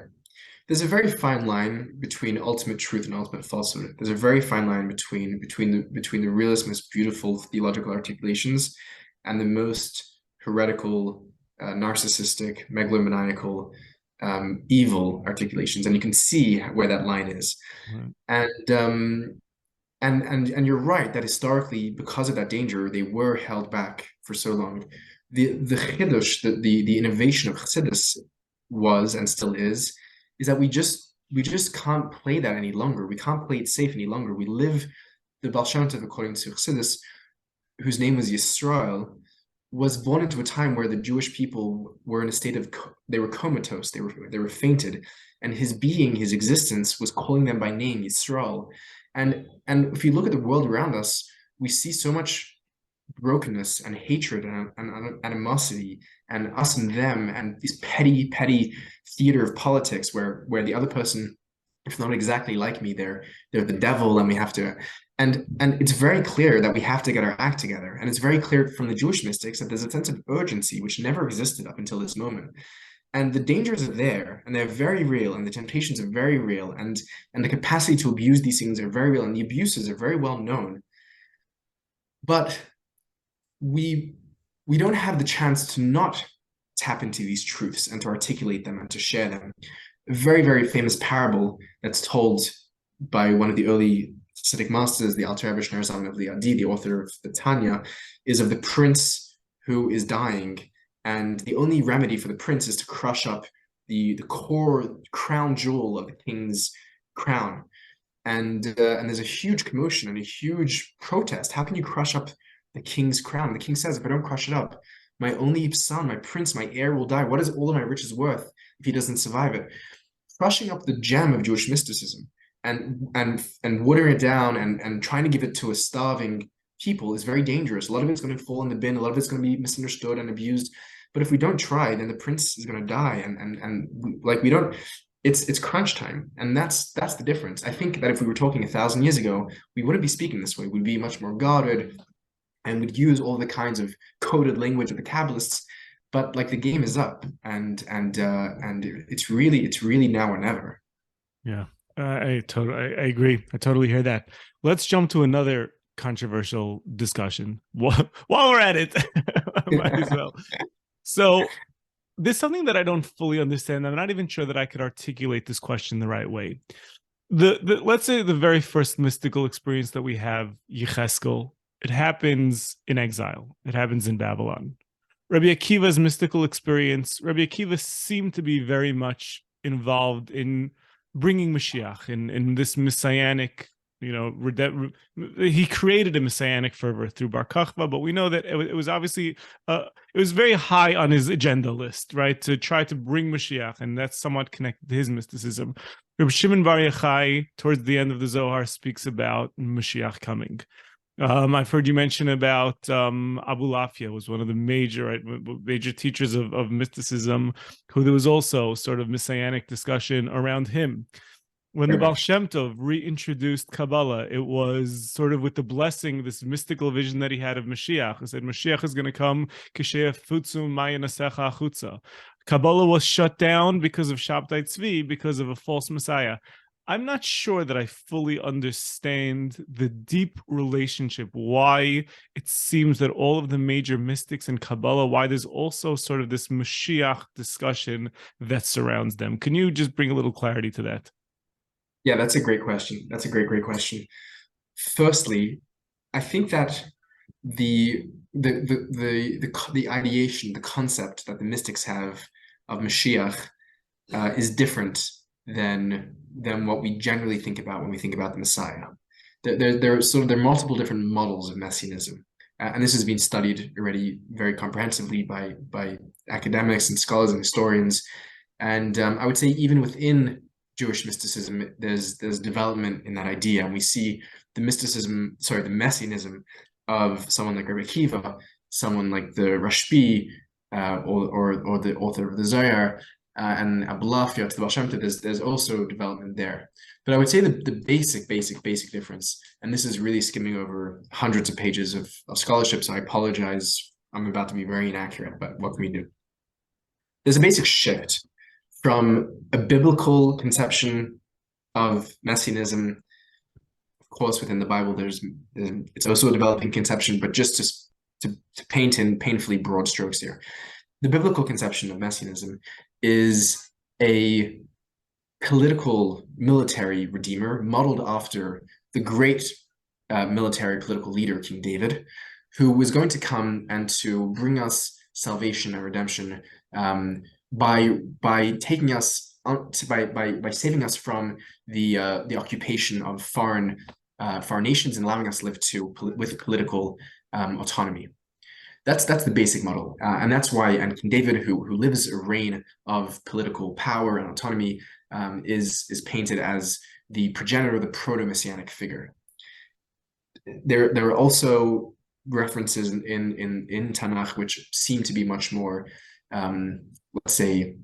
There's a very fine line between ultimate truth and ultimate falsehood. There's a very fine line between the realist, most beautiful theological articulations and the most heretical, narcissistic, megalomaniacal, evil articulations. And you can see where that line is. Right. And you're right that historically, because of that danger, they were held back for so long. The chidush, the innovation of Hasidus was, and still is that we just can't play that any longer. We can't play it safe any longer. We live the Baal Shem Tov, according to Hasidus, whose name was Yisrael, was born into a time where the Jewish people were in a state of, they were comatose, they were fainted, and his being, his existence, was calling them by name, Yisrael. And if you look at the world around us, we see so much brokenness and hatred and animosity and us and them, and this petty theater of politics where the other person, if not exactly like me, they're the devil, and we have to, and it's very clear that we have to get our act together. And it's very clear from the Jewish mystics that there's a sense of urgency which never existed up until this moment. And the dangers are there, and they're very real, and the temptations are very real, and the capacity to abuse these things are very real, and the abuses are very well known. But we don't have the chance to not tap into these truths and to articulate them and to share them. A very, very famous parable that's told by one of the early Hasidic masters, the Alter Rebbe Shneur Zalman of Liadi, the author of the Tanya, is of the prince who is dying, and the only remedy for the prince is to crush up the core crown jewel of the king's crown. And there's a huge commotion and a huge protest. How can you crush up the king's crown? The king says, if I don't crush it up, my only son, my prince, my heir will die. What is all of my riches worth if he doesn't survive it? Crushing up the gem of Jewish mysticism and watering it down and trying to give it to a starving people is very dangerous. A lot of it's going to fall in the bin. A lot of it's going to be misunderstood and abused. But if we don't try, then the prince is going to die. We don't. It's crunch time, and that's the difference. I think that if we were talking 1,000 years ago, we wouldn't be speaking this way. We'd be much more guarded, and would use all the kinds of coded language of the Kabbalists. But like the game is up, and it's really now or never. Yeah, I agree. I totally hear that. Let's jump to another controversial discussion while we're at it. Might as well. So there's something that I don't fully understand. I'm not even sure that I could articulate this question the right way. Let's say the very first mystical experience that we have, Yecheskel, it happens in exile. It happens in Babylon. Rabbi Akiva's mystical experience, Rabbi Akiva seemed to be very much involved in bringing Mashiach, in this messianic, he created a messianic fervor through Bar Kochba, but we know that it was obviously, it was very high on his agenda list, right, to try to bring Mashiach, and that's somewhat connected to his mysticism. Rabbi Shimon Bar Yochai, towards the end of the Zohar, speaks about Mashiach coming. I've heard you mention about Abu Lafia was one of the major teachers of mysticism, who there was also sort of messianic discussion around him. When the Baal Shem Tov reintroduced Kabbalah, it was sort of with the blessing, this mystical vision that he had of Mashiach. He said, Mashiach is going to come, Kabbalah was shut down because of Shabtai Tzvi, because of a false Messiah. I'm not sure that I fully understand the deep relationship, why it seems that all of the major mystics in Kabbalah, why there's also sort of this Mashiach discussion that surrounds them. Can you just bring a little clarity to that? Yeah, that's a great question. That's a great question. Firstly, I think that the ideation, the concept that the mystics have of Mashiach is different than what we generally think about when we think about the Messiah. There are multiple different models of messianism, and this has been studied already very comprehensively by academics and scholars and historians. And I would say even within Jewish mysticism, there's development in that idea, and we see the messianism of someone like Rabbi Akiva, someone like the Rashbi, or the author of the Zohar, and Abu Lafia to the Baal Shem Tov. There's also development there. But I would say the basic difference, and this is really skimming over hundreds of pages of scholarship, so I apologize, I'm about to be very inaccurate, but what can we do? There's a basic shift from a biblical conception of messianism. Of course, within the Bible, it's also a developing conception, but just to paint in painfully broad strokes here. The biblical conception of messianism is a political military redeemer modeled after the great military political leader, King David, who was going to come and to bring us salvation and redemption by taking us by saving us from the occupation of foreign nations and allowing us to live with political autonomy. That's the basic model, and that's why King David, who lives a reign of political power and autonomy, is painted as the progenitor, the proto-messianic figure. There are also references in Tanakh which seem to be much more, let's say,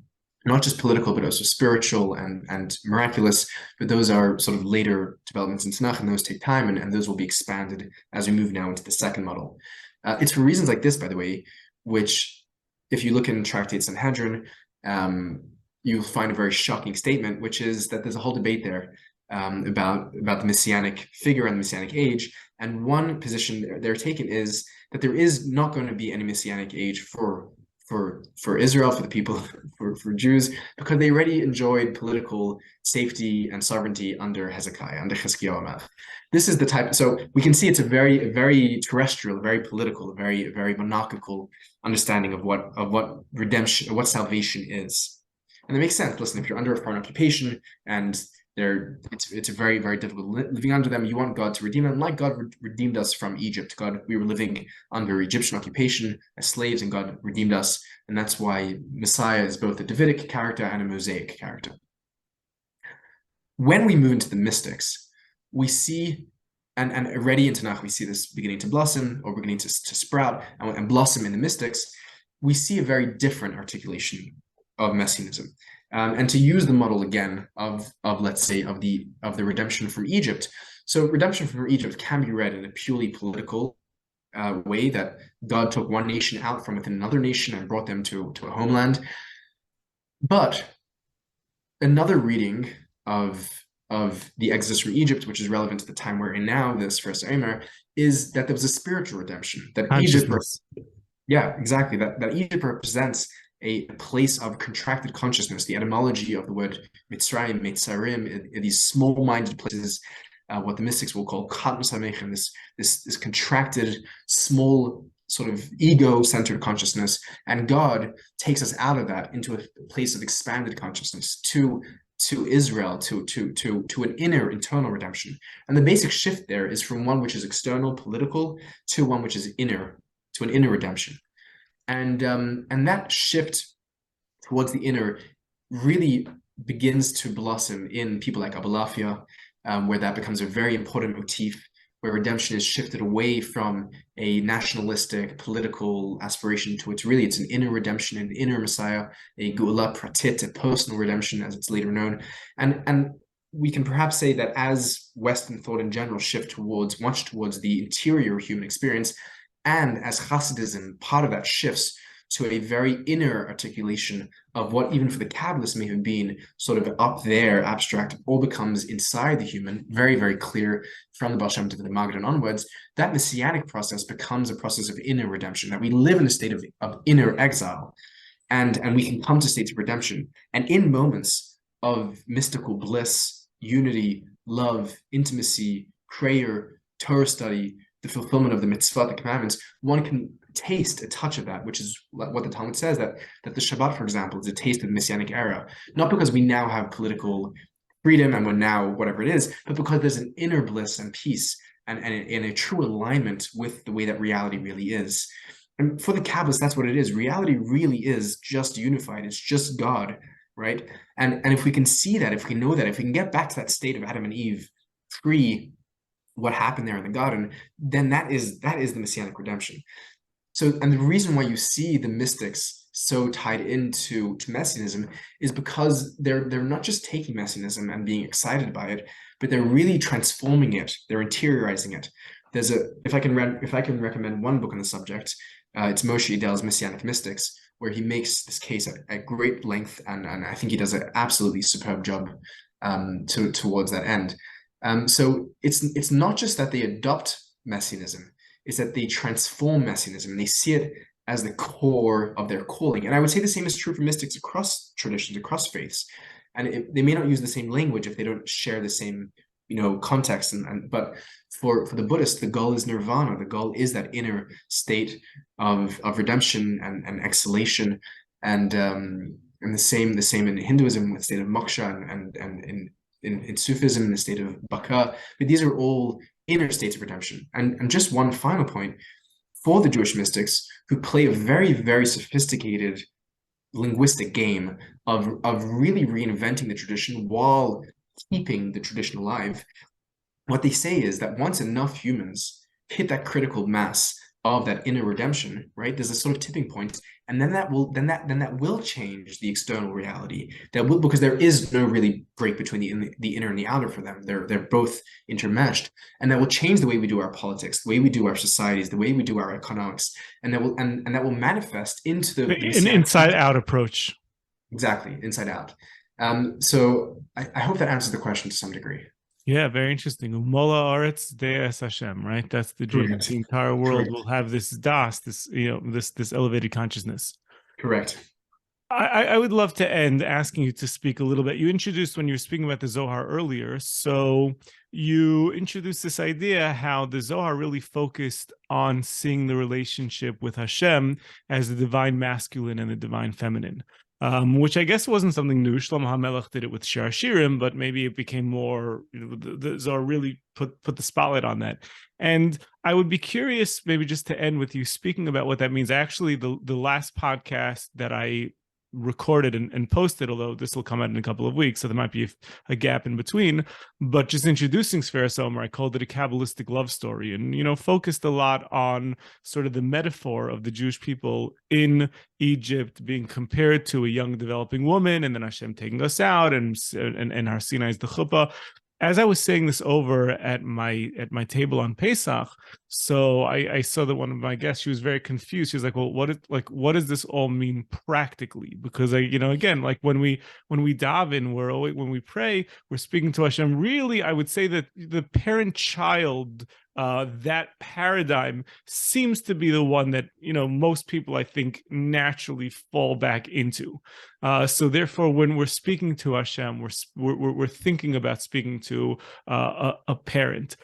not just political, but also spiritual and miraculous. But those are sort of later developments in Tanakh, and those take time, and those will be expanded as we move now into the second model. It's for reasons like this, by the way, which, if you look in Tractate Sanhedrin, you'll find a very shocking statement, which is that there's a whole debate there about the Messianic figure and the Messianic age. And one position they're taken is that there is not going to be any Messianic age for for Israel, for the people, for Jews, because they already enjoyed political safety and sovereignty under Hezekiah, under Chizkiyahu. This is the type. So we can see it's a very terrestrial, very political, very monarchical understanding of what redemption, what salvation is, and it makes sense. Listen, if you're under a foreign occupation and it's very difficult living under them. You want God to redeem them, like God redeemed us from Egypt. We were living under Egyptian occupation as slaves, and God redeemed us, and that's why Messiah is both a Davidic character and a Mosaic character. When we move into the mystics, we see, and already in Tanakh we see this beginning to blossom, or beginning to sprout and blossom in the mystics. We see a very different articulation of messianism. And to use the model again of let's say of the redemption from Egypt. So redemption from Egypt can be read in a purely political way, that God took one nation out from within another nation and brought them to a homeland. But another reading of the Exodus from Egypt, which is relevant to the time we're in now, this first Ehrman, is that there was a spiritual redemption. That Egypt, yeah, exactly. That Egypt represents a place of contracted consciousness. The etymology of the word Mitzrayim, Mitzarim, these small-minded places, what the mystics will call Kat Mesamechem, this contracted, small, sort of ego-centered consciousness, and God takes us out of that into a place of expanded consciousness to Israel, to an inner, internal redemption. And the basic shift there is from one which is external, political, to one which is inner, to an inner redemption. And that shift towards the inner really begins to blossom in people like Abulafia, where that becomes a very important motif, where redemption is shifted away from a nationalistic political aspiration to it's an inner redemption, an inner Messiah, a Geula Pratit, a personal redemption, as it's later known. And we can perhaps say that as Western thought in general shift much towards the interior human experience, and as Hasidism, part of that shifts to a very inner articulation of what even for the Kabbalists may have been sort of up there, abstract, all becomes inside the human, very clear from the Baal Shem to the Magid and onwards. That Messianic process becomes a process of inner redemption, that we live in a state of inner exile, and we can come to states of redemption. And in moments of mystical bliss, unity, love, intimacy, prayer, Torah study, the fulfillment of the mitzvah, the commandments, one can taste a touch of that, which is what the Talmud says, that the Shabbat, for example, is a taste of the Messianic era, not because we now have political freedom and we're now whatever it is, but because there's an inner bliss and peace and a true alignment with the way that reality really is. And for the Kabbalists, that's what it is. Reality really is just unified. It's just God, right? And if we can see that, if we know that, if we can get back to that state of Adam and Eve pre what happened there in the garden, then that is the Messianic redemption. So, and the reason why you see the mystics so tied into Messianism is because they're not just taking Messianism and being excited by it, but they're really transforming it. They're interiorizing it. There's if I can recommend one book on the subject, it's Moshe Idel's Messianic Mystics, where he makes this case at great length, and I think he does an absolutely superb job towards that end. So it's not just that they adopt Messianism, it's that they transform Messianism and they see it as the core of their calling. And I would say the same is true for mystics across traditions, across faiths. And they may not use the same language if they don't share the same, context. But for the Buddhists, the goal is nirvana. The goal is that inner state of redemption and exhalation. And the same in Hinduism with the state of moksha, and in Sufism, in the state of baka. But these are all inner states of redemption. And just one final point, for the Jewish mystics, who play a very sophisticated linguistic game of really reinventing the tradition while keeping the tradition alive, what they say is that once enough humans hit that critical mass of that inner redemption, right, there's a sort of tipping point, and then that will change the external reality. Because there is no really break between the inner and the outer for them. They're both intermeshed, and that will change the way we do our politics, the way we do our societies, the way we do our economics, and that will manifest into an inside-out approach. Exactly, inside out. So I hope that answers the question to some degree. Yeah, very interesting. Umola Aretz De'es Hashem, right? That's the dream. The entire world will have this das, this elevated consciousness. Correct. I would love to end asking you to speak a little bit. You introduced when you were speaking about the Zohar earlier. So you introduced this idea how the Zohar really focused on seeing the relationship with Hashem as the divine masculine and the divine feminine, which I guess wasn't something new. Shlomo HaMelech did it with Shir Hashirim, but maybe it became more, the Zohar really put the spotlight on that. And I would be curious, maybe just to end with you speaking about what that means. Actually, the last podcast that I recorded and posted, although this will come out in a couple of weeks, so there might be a gap in between, but just introducing Sfiras Omer, I called it a Kabbalistic love story, and, you know, focused a lot on sort of the metaphor of the Jewish people in Egypt being compared to a young developing woman, and then Hashem taking us out, and Har Sinai is the chuppah. As I was saying this over at my table on Pesach, so I saw that one of my guests, she was very confused. She was like, "Well, what does this all mean practically?" Because again, like when we daven, when we pray, we're speaking to Hashem. Really, I would say that the parent-child, that paradigm seems to be the one that, most people, I think, naturally fall back into. So therefore, when we're speaking to Hashem, we're thinking about speaking to a parent.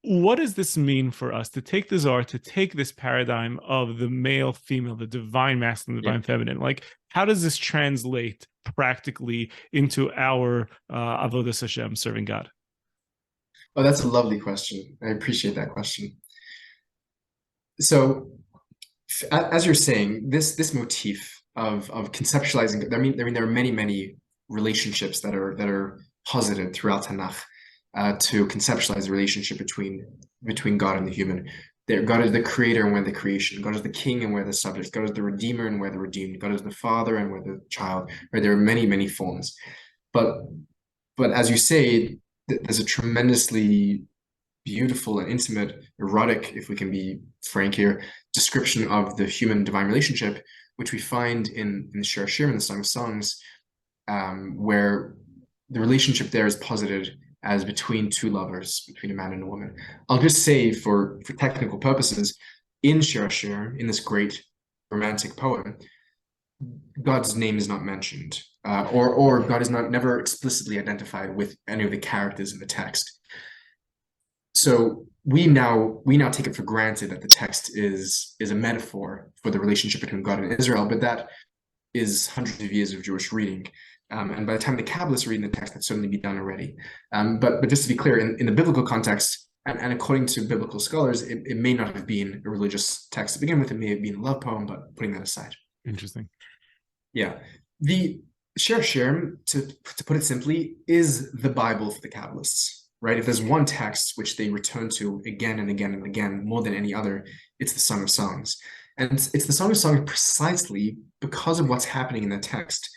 What does this mean for us to take the Zohar, to take this paradigm of the male, female, the divine masculine, the divine feminine? Like, how does this translate practically into our avodas Hashem, serving God? Oh, that's a lovely question. I appreciate that question. So, as you're saying, this motif of conceptualizing, I mean, there are many relationships that are posited throughout Tanakh to conceptualize the relationship between God and the human. God is the creator and we're the creation. God is the king and we're the subject. God is the redeemer and we're the redeemed. God is the father and we're the child. Right? There are many forms, but as you say, there's a tremendously beautiful and intimate, erotic, if we can be frank here, description of the human divine relationship, which we find in the Shir Hashirim, in the Song of Songs, where the relationship there is posited as between two lovers, between a man and a woman. I'll just say, for technical purposes, in Shir Hashirim, in this great romantic poem, God's name is not mentioned, or God is never explicitly identified with any of the characters in the text. So we now take it for granted that the text is a metaphor for the relationship between God and Israel, but that is hundreds of years of Jewish reading. And by the time the Kabbalists are reading the text, that's certainly been done already. But just to be clear, in the biblical context, and according to biblical scholars, it may not have been a religious text to begin with. It may have been a love poem, but putting that aside. Interesting. Yeah. The Shir Hashirim, to put it simply, is the Bible for the Kabbalists, right? If there's one text which they return to again and again and again, more than any other, it's the Song of Songs. And it's the Song of Songs precisely because of what's happening in that text.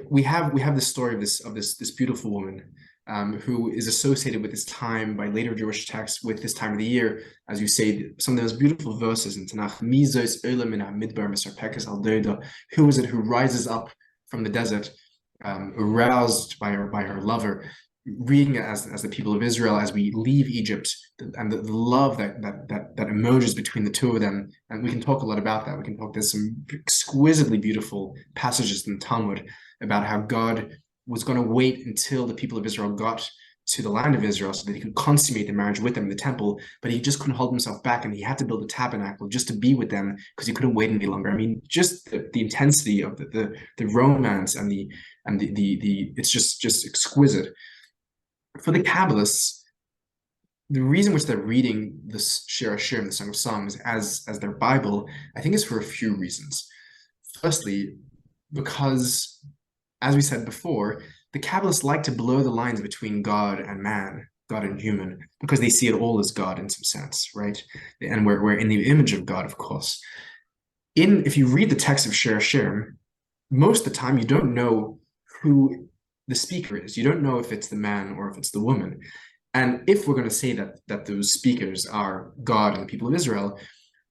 We have the story of this beautiful woman who is associated with this time by later Jewish texts with this time of the year, as you say, some of those beautiful verses in Tanakh. Who is it who rises up from the desert, aroused by her lover? Reading it as the people of Israel as we leave Egypt, and the love that emerges between the two of them, and we can talk a lot about that. There's some exquisitely beautiful passages in the Talmud about how God was going to wait until the people of Israel got to the land of Israel so that he could consummate the marriage with them in the temple, but he just couldn't hold himself back, and he had to build a tabernacle just to be with them because he couldn't wait any longer. I mean, just the intensity of the romance and the it's just exquisite. For the Kabbalists, the reason which they're reading the Shir Hashirim, the Song of Songs, as their Bible, I think is for a few reasons. Firstly, because, as we said before, the Kabbalists like to blur the lines between God and man, God and human, because they see it all as God in some sense, right? And we're in the image of God, of course. If you read the text of Shir Hashirim, most of the time you don't know who the speaker is. You don't know if it's the man or if it's the woman. And if we're going to say that those speakers are God and the people of Israel,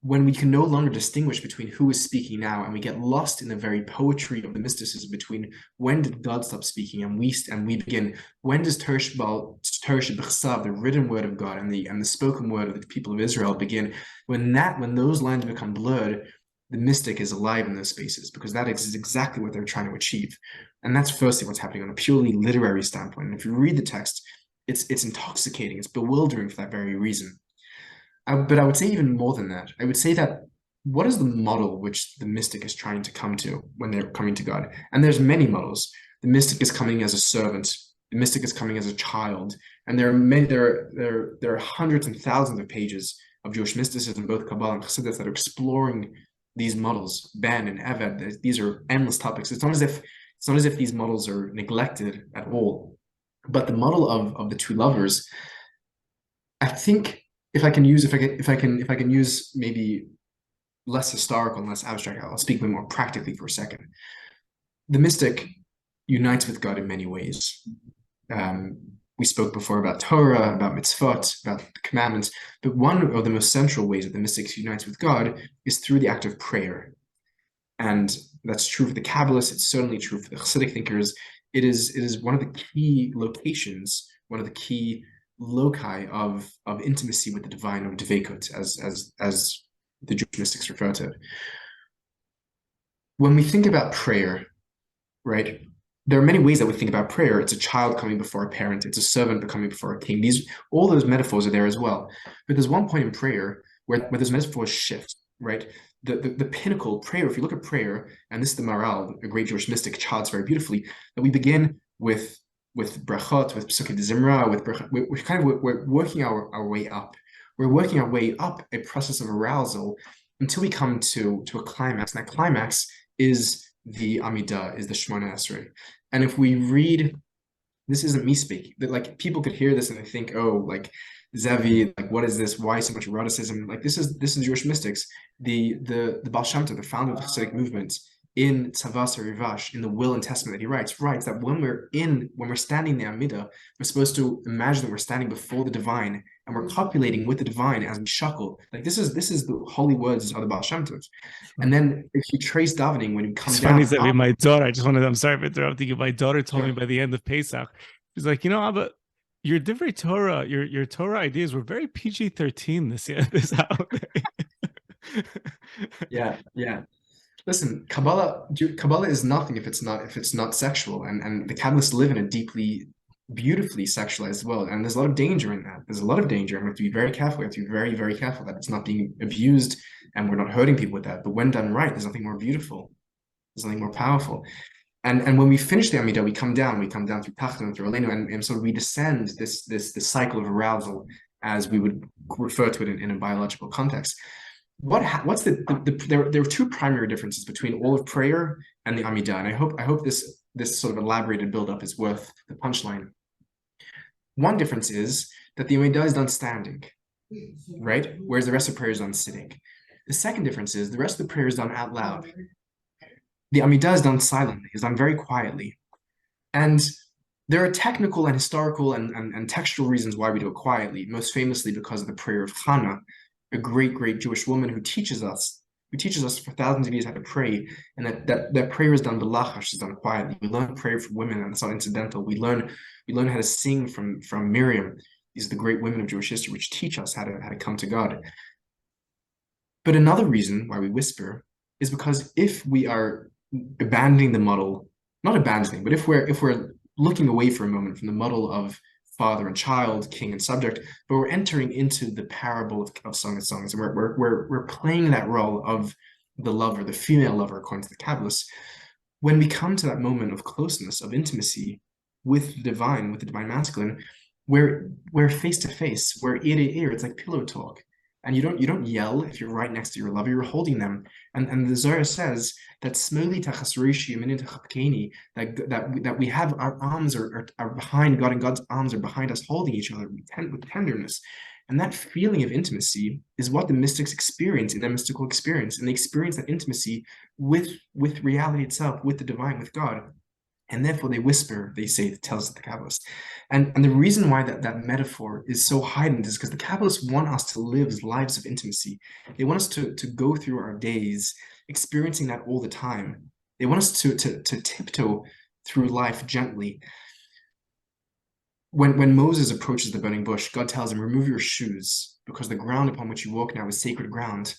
when we can no longer distinguish between who is speaking now, and we get lost in the very poetry of the mysticism between when did God stop speaking and we begin, when does Torah B'chsav, the written word of God, and the spoken word of the people of Israel begin, when those lines become blurred, the mystic is alive in those spaces, because that is exactly what they're trying to achieve. And that's firstly what's happening on a purely literary standpoint. And if you read the text, it's intoxicating, it's bewildering for that very reason. But I would say even more than that. I would say that what is the model which the mystic is trying to come to when they're coming to God? And there's many models. The mystic is coming as a servant. The mystic is coming as a child. And there are many, there are hundreds and thousands of pages of Jewish mysticism, both Kabbalah and Hasidus, that are exploring these models. Ben and Eved, these are endless topics. It's not as if these models are neglected at all. But the model of the two lovers, I think, if I can use maybe less historical and less abstract, I'll speak a bit more practically for a second. The mystic unites with God in many ways. We spoke before about Torah, about mitzvot, about the commandments, but one of the most central ways that the mystic unites with God is through the act of prayer. And that's true for the Kabbalists, it's certainly true for the Hasidic thinkers. It is one of the key locations, one of the key loci of intimacy with the divine, of dveikut, as the Jewish mystics refer to it. When we think about prayer, right, there are many ways that we think about prayer. It's a child coming before a parent, it's a servant coming before a king. All those metaphors are there as well. But there's one point in prayer where those metaphors shift, right? The pinnacle prayer, if you look at prayer, and this is the Maral, a great Jewish mystic, charts very beautifully, that we begin with brachot, with psukei de zimra, with brachot. We're working our way up. We're working our way up a process of arousal until we come to a climax. And that climax is the Amidah, is the Shemona Esrei. And if we read, this isn't me speaking, that like people could hear this and they think, oh, like Zevi, like what is this? Why so much eroticism? Like this is Jewish mystics. The Baal Shem Tov, the founder of the Hasidic movement, in Tzavas Rivash, in the Will and Testament that he writes that when we're standing in the Amidah, we're supposed to imagine that we're standing before the divine and we're copulating with the divine as we shuckle. Like this is the holy words of the Baal Shem Tov. And then if you trace davening, when you come down, it's funny, Zevi, my daughter, I'm sorry for interrupting you. My daughter told me by the end of Pesach, she's like, Abba, your different Torah, your Torah ideas were very PG-13 this holiday. Yeah. Listen, Kabbalah is nothing if it's not sexual, and the Kabbalists live in a deeply, beautifully sexualized world, and there's a lot of danger in that. There's a lot of danger, and we have to be very careful. We have to be very, very careful that it's not being abused, and we're not hurting people with that. But when done right, there's nothing more beautiful. There's nothing more powerful. And when we finish the Amidah, we come down through Tachton, through Aleinu, and so we descend this cycle of arousal, as we would refer to it in a biological context. There are two primary differences between all of prayer and the Amidah, and I hope this sort of elaborated build-up is worth the punchline. One difference is that the Amidah is done standing, right? Whereas the rest of prayer is done sitting. The second difference is the rest of the prayer is done out loud. The Amidah is done silently, is done very quietly. And there are technical and historical and textual reasons why we do it quietly, most famously because of the prayer of Hannah, a great Jewish woman who teaches us for thousands of years how to pray, and that prayer is done b'lachash, is done quietly. We learn prayer for women, and it's not incidental. We learn how to sing from Miriam. These are the great women of Jewish history which teach us how to come to God. But another reason why we whisper is because if we are abandoning the model, not abandoning, but if we're looking away for a moment from the model of father and child, king and subject, but we're entering into the parable of Song of Songs, and we're playing that role of the lover, the female lover, according to the Kabbalists. When we come to that moment of closeness, of intimacy with the divine masculine, we're face to face, we're ear to ear. It's like pillow talk. And you don't yell if you're right next to your lover, you're holding them. And the Zohar says that that we have our arms are behind God, and God's arms are behind us, holding each other with tenderness. And that feeling of intimacy is what the mystics experience in their mystical experience. And they experience that intimacy with reality itself, with the divine, with God. And therefore they whisper, they say, tells the Kabbalists. And the reason why that metaphor is so heightened is because the Kabbalists want us to live lives of intimacy. They want us to go through our days experiencing that all the time. They want us to tiptoe through life gently. When Moses approaches the burning bush, God tells him, remove your shoes, because the ground upon which you walk now is sacred ground.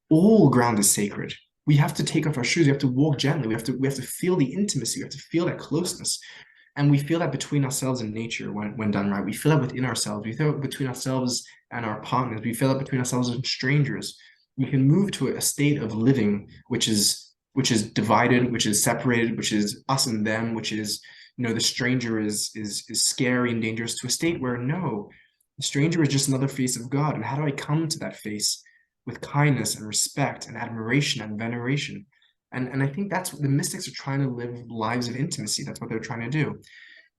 All ground is sacred. we have to take off our shoes. We have to walk gently. We have to feel the intimacy. We have to feel that closeness. And we feel that between ourselves and nature when done right. We feel that within ourselves. We feel it between ourselves and our partners. We feel it between ourselves and strangers. We can move to a state of living which is divided, which is separated, which is us and them, which is, the stranger is scary and dangerous, to a state where no, the stranger is just another face of God. And how do I come to that face? With kindness and respect and admiration and veneration. And I think that's what the mystics are trying to live, lives of intimacy. That's what they're trying to do.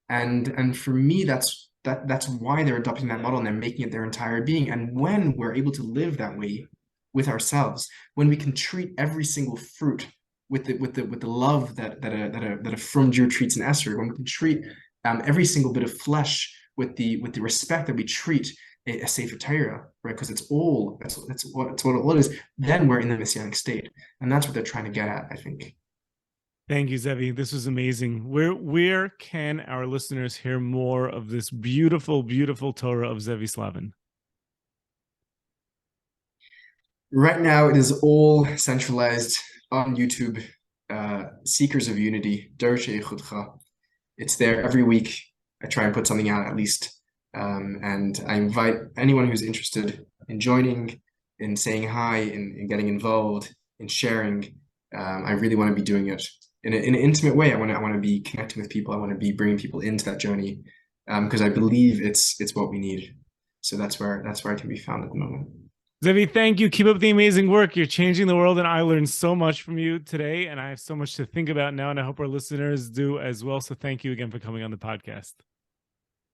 And for me, that's why they're adopting that model, and they're making it their entire being. And when we're able to live that way with ourselves, when we can treat every single fruit with the love that a frum Jew treats an esrog, when we can treat every single bit of flesh with the respect that we treat a Sefer Torah, right? Because that's what it all is. Then we're in the Messianic state, and that's what they're trying to get at, I think. Thank you, Zevi. This was amazing. Where can our listeners hear more of this beautiful, beautiful Torah of Zevi Slavin? Right now, it is all centralized on YouTube. Seekers of Unity, Derech Eichudcha. It's there every week. I try and put something out at least. And I invite anyone who's interested in joining, in saying hi, in getting involved, in sharing. I really want to be doing it in an intimate way. I want to be connecting with people. I want to be bringing people into that journey, because I believe it's what we need. So that's where I can be found at the moment. Zevi, thank you. Keep up the amazing work. You're changing the world, and I learned so much from you today, and I have so much to think about now, and I hope our listeners do as well. So thank you again for coming on the podcast.